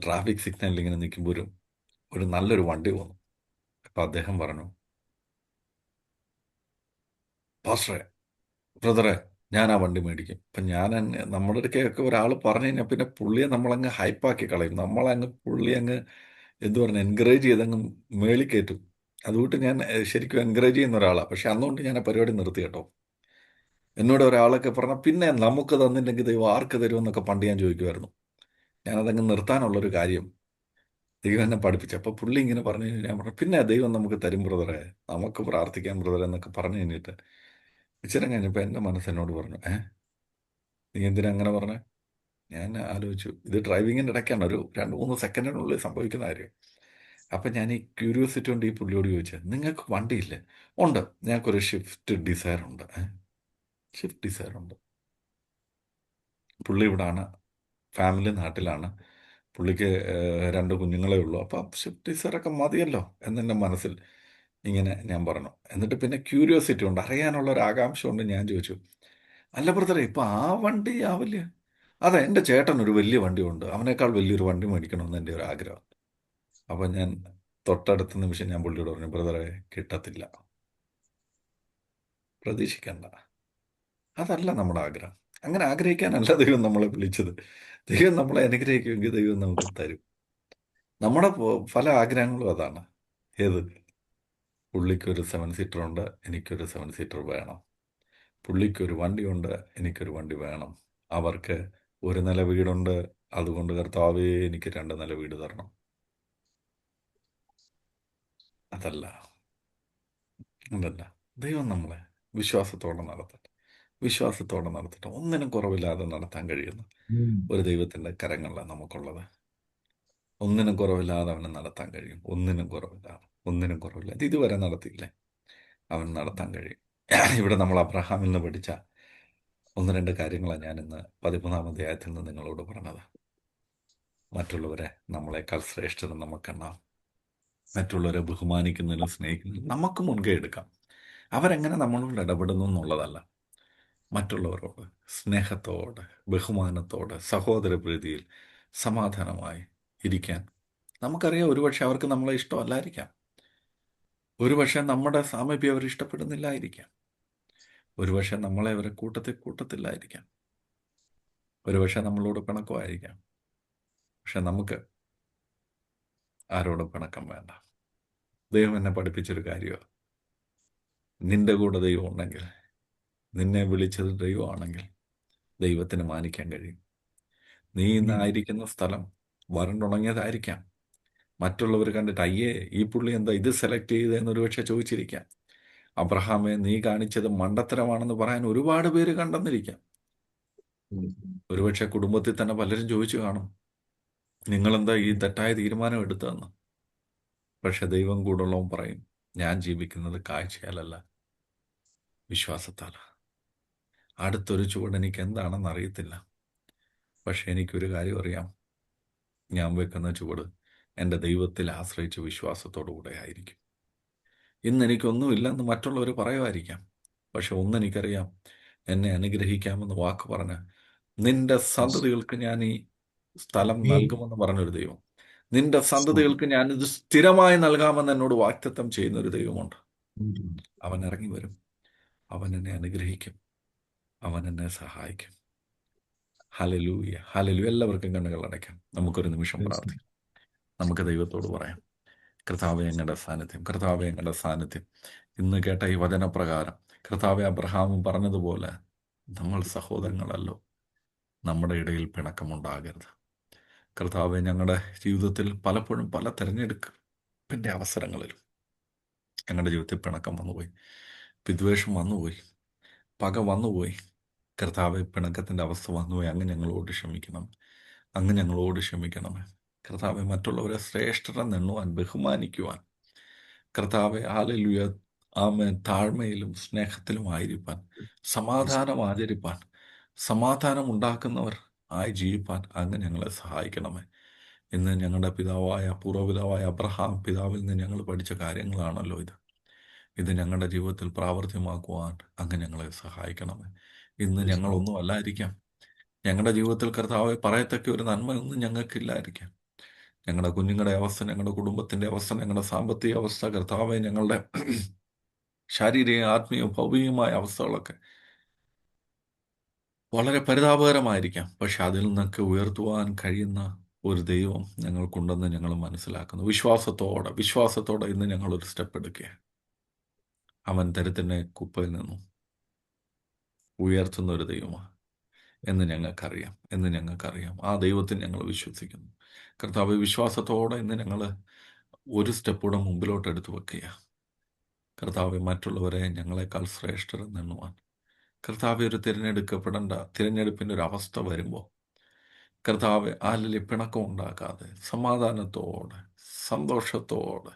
ട്രാഫിക് സിഗ്നലിൽ ഇങ്ങനെ നിൽക്കുമ്പോഴും ഒരു നല്ലൊരു വണ്ടി വന്നു. അപ്പം അദ്ദേഹം പറഞ്ഞു, പാസ്റ്ററെ, ബ്രദറെ, ഞാൻ ആ വണ്ടി മേടിക്കും. അപ്പം നമ്മുടെ അടുക്കൊക്കെ ഒരാൾ പറഞ്ഞു കഴിഞ്ഞാൽ പിന്നെ പുള്ളിയെ നമ്മളങ്ങ് ഹൈപ്പാക്കി കളയും. പുള്ളി അങ്ങ് എന്തു പറഞ്ഞു എൻകറേജ് ചെയ്തങ്ങ് മേളിൽ കയറ്റും. അതുകൊണ്ട് ഞാൻ ശരിക്കും എൻകറേജ് ചെയ്യുന്ന ഒരാളാണ്. പക്ഷെ അന്നുകൊണ്ട് ഞാൻ ആ പരിപാടി നിർത്തി കേട്ടോ. എന്നോട് ഒരാളൊക്കെ പറഞ്ഞാൽ പിന്നെ നമുക്ക് തന്നില്ലെങ്കിൽ ദൈവം ആർക്ക് തരുമെന്നൊക്കെ പണ്ട് ഞാൻ ചോദിക്കുമായിരുന്നു. ഞാനതങ്ങ് നിർത്താനുള്ളൊരു കാര്യം ദൈവം എന്നെ പഠിപ്പിച്ചു. അപ്പോൾ പുള്ളി ഇങ്ങനെ പറഞ്ഞു കഴിഞ്ഞാൽ ഞാൻ പറഞ്ഞു, പിന്നെ ദൈവം നമുക്ക് തരും ബ്രദറെ, നമുക്ക് പ്രാർത്ഥിക്കാം ബ്രദറെ എന്നൊക്കെ പറഞ്ഞു കഴിഞ്ഞിട്ട് ഇച്ചിരി കഴിഞ്ഞപ്പോൾ എൻ്റെ മനസ്സെന്നോട് പറഞ്ഞു, നീ എന്തിനാ അങ്ങനെ പറഞ്ഞേ? ഞാൻ ആലോചിച്ചു, ഇത് ഡ്രൈവിങ്ങിൻ്റെ ഇടയ്ക്കാണ്, ഒരു 2-3 സെക്കൻഡിനുള്ളിൽ സംഭവിക്കുന്ന കാര്യം. അപ്പം ഞാൻ ഈ ക്യൂരിയോസിറ്റി കൊണ്ട് ഈ പുള്ളിയോട് ചോദിച്ചത്, നിങ്ങൾക്ക് വണ്ടിയില്ലേ? ഉണ്ട്, ഞങ്ങൾക്കൊരു ഷിഫ്റ്റ് ഡിസയർ ഉണ്ട്. പുള്ളി ഇവിടാണ്, ഫാമിലി നാട്ടിലാണ്, പുള്ളിക്ക് 2 കുഞ്ഞുങ്ങളേ ഉള്ളൂ. അപ്പം ഷിഫ്റ്റ് ഡിസയറൊക്കെ മതിയല്ലോ എന്നെൻ്റെ മനസ്സിൽ ഇങ്ങനെ ഞാൻ പറഞ്ഞു. എന്നിട്ട് പിന്നെ ക്യൂരിയോസിറ്റി ഉണ്ട്, അറിയാനുള്ള ഒരു ആകാംക്ഷ കൊണ്ട് ഞാൻ ചോദിച്ചു, അല്ല ബ്രദറെ, ഇപ്പം ആ വണ്ടി ആവില്ല? അതെ, എൻ്റെ ചേട്ടനൊരു വലിയ വണ്ടിയുണ്ട്, അവനേക്കാൾ വലിയൊരു വണ്ടി മേടിക്കണമെന്ന് എൻ്റെ ഒരു ആഗ്രഹം. അപ്പം ഞാൻ തൊട്ടടുത്ത നിമിഷം ഞാൻ പുള്ളിയോട് പറഞ്ഞു, ബ്രദറെ, കിട്ടത്തില്ല, പ്രതീക്ഷിക്കണ്ട. അതല്ല നമ്മുടെ ആഗ്രഹം. അങ്ങനെ ആഗ്രഹിക്കാനല്ല ദൈവം നമ്മളെ വിളിച്ചത്. ദൈവം നമ്മളെ അനുഗ്രഹിക്കുമെങ്കിൽ ദൈവം നമുക്ക് തരും. നമ്മുടെ പല ആഗ്രഹങ്ങളും അതാണ്. ഏത്? പുള്ളിക്കൊരു 7 സീറ്റർ ഉണ്ട്, എനിക്കൊരു 7 സീറ്റർ വേണം. പുള്ളിക്കൊരു വണ്ടിയുണ്ട്, എനിക്കൊരു വണ്ടി വേണം. അവർക്ക് 1 നില വീടുണ്ട്, അതുകൊണ്ട് കർത്താവേ എനിക്ക് 2 നില വീട് തരണം. അതല്ല. ദൈവം നമ്മളെ വിശ്വാസത്തോടെ നടത്തട്ടെ. ഒന്നിനും കുറവില്ലാതെ നടത്താൻ കഴിയുന്ന ഒരു ദൈവത്തിൻ്റെ കരങ്ങളിലാണ് നമുക്കുള്ളത്. ഒന്നിനും കുറവില്ലാതെ അവന് നടത്താൻ കഴിയും. ഒന്നിനും കുറവില്ല. അത് ഇതുവരെ നടത്തിയില്ലേ, അവൻ നടത്താൻ കഴിയും. ഇവിടെ നമ്മൾ അബ്രഹാമിൽ നിന്ന് പഠിച്ച 1-2 കാര്യങ്ങളാണ് ഞാൻ ഇന്ന് 13-ാം അധ്യായത്തിൽ നിന്ന് നിങ്ങളോട് പറഞ്ഞത്. മറ്റുള്ളവരെ നമ്മളെക്കാൾ ശ്രേഷ്ഠത നമുക്കെണ്ണാം. മറ്റുള്ളവരെ ബഹുമാനിക്കുന്നതിനും സ്നേഹിക്കുന്നതിനും നമുക്ക് മുൻകൈ എടുക്കാം. അവരെങ്ങനെ നമ്മളോട് ഇടപെടുന്നു എന്നുള്ളതല്ല, മറ്റുള്ളവരോട് സ്നേഹത്തോടെ, ബഹുമാനത്തോടെ, സഹോദരപ്രീതിയിൽ സമാധാനമായി ഇരിക്കാൻ നമുക്കറിയാം. ഒരുപക്ഷെ അവർക്ക് നമ്മളെ ഇഷ്ടമല്ലായിരിക്കാം, ഒരുപക്ഷെ നമ്മുടെ സാമീപ്യം അവർ ഇഷ്ടപ്പെടുന്നില്ലായിരിക്കാം, ഒരുപക്ഷെ നമ്മളെ അവരെ കൂട്ടത്തില്ലായിരിക്കാം, ഒരുപക്ഷെ നമ്മളോട് പിണക്കമായിരിക്കാം. പക്ഷെ നമുക്ക് ആരോടും പിണക്കം വേണ്ട. ദൈവം എന്നെ പഠിപ്പിച്ചൊരു കാര്യമാണ്, നിന്റെ കൂടെ ദൈവം ഉണ്ടെങ്കിൽ, നിന്നെ വിളിച്ചത് ദൈവമാണെങ്കിൽ ദൈവത്തിന് മാനിക്കാൻ കഴിയും. നീ ഇന്നായിരിക്കുന്ന സ്ഥലം വരണ്ടുണങ്ങിയതായിരിക്കാം. മറ്റുള്ളവർ കണ്ടിട്ട്, അയ്യേ, ഈ പുള്ളി എന്താ ഇത് സെലക്ട് ചെയ്തതെന്നൊരു പക്ഷെ ചോദിച്ചിരിക്കാം. അബ്രഹാമെ, നീ കാണിച്ചത് മണ്ടത്തരമാണെന്ന് പറയാൻ ഒരുപാട് പേര് കണ്ടെന്നിരിക്കാം. ഒരുപക്ഷെ കുടുംബത്തിൽ തന്നെ പലരും ചോദിച്ചു കാണും, നിങ്ങളെന്താ ഈ തെറ്റായ തീരുമാനം എടുത്തതെന്ന്. പക്ഷെ ദൈവം കൂടുള്ളവൻ പറയും, ഞാൻ ജീവിക്കുന്നത് കാഴ്ചയാലല്ല, വിശ്വാസത്താലാണ്. അടുത്തൊരു ചുവട് എനിക്ക് എന്താണെന്ന് അറിയത്തില്ല, പക്ഷെ എനിക്കൊരു കാര്യം അറിയാം, ഞാൻ വെക്കുന്ന ചുവട് എൻ്റെ ദൈവത്തിൽ ആശ്രയിച്ച് വിശ്വാസത്തോടു കൂടെ ആയിരിക്കും. ഇന്ന് എനിക്കൊന്നുമില്ലെന്ന് മറ്റുള്ളവർ പറയുമായിരിക്കാം, പക്ഷെ ഒന്നെനിക്കറിയാം, എന്നെ അനുഗ്രഹിക്കാമെന്ന് വാക്ക് പറഞ്ഞ് നിന്റെ സന്തതികൾക്ക് ഞാൻ ഈ സ്ഥലം നൽകുമെന്ന് പറഞ്ഞൊരു ദൈവം, നിന്റെ സന്തതികൾക്ക് ഞാനിത് സ്ഥിരമായി നൽകാമെന്ന് എന്നോട് വാഗ്ദത്തം ചെയ്യുന്നൊരു ദൈവമുണ്ട്. അവൻ ഇറങ്ങി വരും, അവൻ എന്നെ അനുഗ്രഹിക്കും, അവൻ എന്നെ സഹായിക്കും. ഹല്ലേലൂയ. എല്ലാവർക്കും കണ്ണുകൾ അടയ്ക്കാം, നമുക്കൊരു നിമിഷം പ്രാർത്ഥിക്കാം. നമുക്ക് ദൈവത്തോട് പറയാം, കർത്താവേ, ഞങ്ങളുടെ സാന്നിധ്യം ഇന്ന് കേട്ട ഈ വചനപ്രകാരം കർത്താവെ, അബ്രഹാമും പറഞ്ഞതുപോലെ നമ്മൾ സഹോദരങ്ങളല്ലോ, നമ്മുടെ ഇടയിൽ പിണക്കമുണ്ടാകരുത്. കർത്താവെ, ഞങ്ങളുടെ ജീവിതത്തിൽ പലപ്പോഴും പല തിരഞ്ഞെടുപ്പിൻ്റെ അവസരങ്ങളിലും ഞങ്ങളുടെ ജീവിതത്തിൽ പിണക്കം വന്നുപോയി, വിദ്വേഷം വന്നുപോയി, പക വന്നുപോയി. കർത്താവെ, പിണക്കത്തിൻ്റെ അവസ്ഥ വന്നുപോയി. അങ്ങ് ഞങ്ങളോട് ക്ഷമിക്കണം, അങ്ങ് ഞങ്ങളോട് ക്ഷമിക്കണമേ. കർത്താവെ, മറ്റുള്ളവരെ ശ്രേഷ്ഠരെന്ന് എണ്ണുവാൻ, ബഹുമാനിക്കുവാൻ, കർത്താവെ, ഹല്ലേലൂയ, ആമേൻ, താഴ്മയിലും സ്നേഹത്തിലും ആയിരിക്കാൻ, സമാധാനം ആചരിപ്പാൻ, സമാധാനം ഉണ്ടാക്കുന്നവർ ആയി ജീവിപ്പാൻ അങ്ങ് ഞങ്ങളെ സഹായിക്കണമേ. ഇന്ന് ഞങ്ങളുടെ പൂർവ്വപിതാവായ അബ്രഹാം പിതാവിൽ നിന്ന് ഞങ്ങൾ പഠിച്ച കാര്യങ്ങളാണല്ലോ ഇത് ഞങ്ങളുടെ ജീവിതത്തിൽ പ്രാവർത്തികമാക്കുവാൻ അങ്ങ് ഞങ്ങളെ സഹായിക്കണമേ. ഇന്ന് ഞങ്ങളൊന്നും അല്ലായിരിക്കാം, ഞങ്ങളുടെ ജീവിതത്തിൽ കർത്താവെ പറയത്തക്ക ഒരു നന്മയൊന്നും ഞങ്ങൾക്കില്ലായിരിക്കാം. ഞങ്ങളുടെ കുഞ്ഞുങ്ങളുടെ അവസ്ഥ, ഞങ്ങളുടെ കുടുംബത്തിൻ്റെ അവസ്ഥ, ഞങ്ങളുടെ സാമ്പത്തിക അവസ്ഥ, കർത്താവെ, ഞങ്ങളുടെ ശാരീരിക, ആത്മീയ, ഭൗതികമായ അവസ്ഥകളൊക്കെ വളരെ പരിതാപകരമായിരിക്കാം. പക്ഷെ അതിൽ നിന്നൊക്കെ ഉയർത്തുവാൻ കഴിയുന്ന ഒരു ദൈവം ഞങ്ങൾക്കുണ്ടെന്ന് ഞങ്ങൾ മനസ്സിലാക്കുന്നു. വിശ്വാസത്തോടെ ഇന്ന് ഞങ്ങളൊരു സ്റ്റെപ്പ് എടുക്കുക. അവൻ ദരിദ്രനെ കുപ്പയിൽ നിന്നും ഉയർത്തുന്ന ഒരു ദൈവമാണ് എന്ന് ഞങ്ങൾക്കറിയാം. ആ ദൈവത്തിൽ ഞങ്ങൾ വിശ്വസിക്കുന്നു. കർത്താവ്, വിശ്വാസത്തോടെ ഇന്ന് ഞങ്ങൾ ഒരു സ്റ്റെപ്പ് കൂടെ മുമ്പിലോട്ട് എടുത്തു വെക്കുക. കർത്താവ്, മറ്റുള്ളവരെ ഞങ്ങളെക്കാൾ ശ്രേഷ്ഠരെന്നെണ്ണുവാൻ, കർത്താവ്, ഒരു തിരഞ്ഞെടുപ്പിൻ്റെ ഒരു അവസ്ഥ വരുമ്പോൾ കർത്താവ്, പിണക്കം ഉണ്ടാക്കാതെ സമാധാനത്തോടെ സന്തോഷത്തോടെ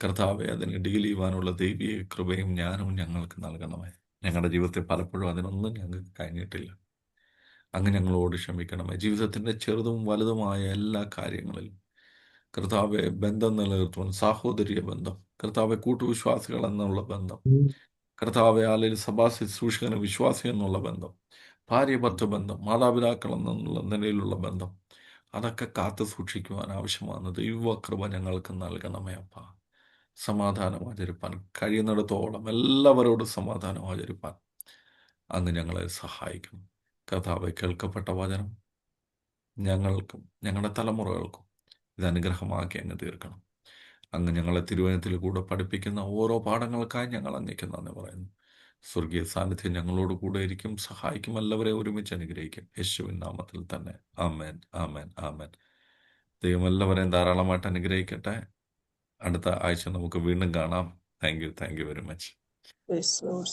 കർത്താവെ അതിനെ ഡീൽ ചെയ്യുവാനുള്ള ദൈവിക കൃപയും ജ്ഞാനവും ഞങ്ങൾക്ക് നൽകണമേ. ഞങ്ങളുടെ ജീവിതത്തിൽ പലപ്പോഴും അതിനൊന്നും ഞങ്ങൾക്ക് കഴിഞ്ഞിട്ടില്ല. അങ്ങ് ഞങ്ങളോട് ക്ഷമിക്കണമേ. ജീവിതത്തിൻ്റെ ചെറുതും വലുതുമായ എല്ലാ കാര്യങ്ങളിലും കർത്താവെ ബന്ധം നിലനിർത്തുവാൻ, സാഹോദര്യ ബന്ധം, കർത്താവെ കൂട്ടുവിശ്വാസികൾ എന്നുള്ള ബന്ധം, കർത്താവെ സഭാ ശുശ്രൂഷകന് വിശ്വാസി എന്നുള്ള ബന്ധം, ഭാര്യ ഭർത്തൃ ബന്ധം, മാതാപിതാക്കൾ എന്നുള്ള നിലയിലുള്ള ബന്ധം, അതൊക്കെ കാത്തു സൂക്ഷിക്കുവാൻ ആവശ്യമാണ് ദൈവകൃപ ഞങ്ങൾക്ക് നൽകണമേ അപ്പ. സമാധാനം ആചരിപ്പാൻ കഴിയുന്നിടത്തോളം എല്ലാവരോടും സമാധാനം ആചരിപ്പാൻ അങ്ങ് ഞങ്ങളെ സഹായിക്കണം. കർത്താവെ, കേൾക്കപ്പെട്ട വചനം ഞങ്ങൾക്കും ഞങ്ങളുടെ തലമുറകൾക്കും ഇത് അനുഗ്രഹമാക്കി അങ്ങ് തീർക്കണം. അങ്ങ് ഞങ്ങളെ തിരുവചനത്തിൽ കൂടെ പഠിപ്പിക്കുന്ന ഓരോ പാഠങ്ങൾക്കായി ഞങ്ങൾ അങ്ങേക്ക് നന്ദി പറയുന്നു. സ്വർഗീയ സാന്നിധ്യം ഞങ്ങളോട് കൂടെ ഇരിക്കും, സഹായിക്കും, എല്ലാവരെയും ഒരുമിച്ച് അനുഗ്രഹിക്കും. യേശുവിൻ നാമത്തിൽ തന്നെ. ആമേൻ, ആമേൻ, ആമേൻ. ദൈവം എല്ലാവരെയും ധാരാളമായിട്ട് അനുഗ്രഹിക്കട്ടെ. അടുത്ത ആഴ്ച നമുക്ക് വീണ്ടും കാണാം. Thank you very much. Praise the Lord.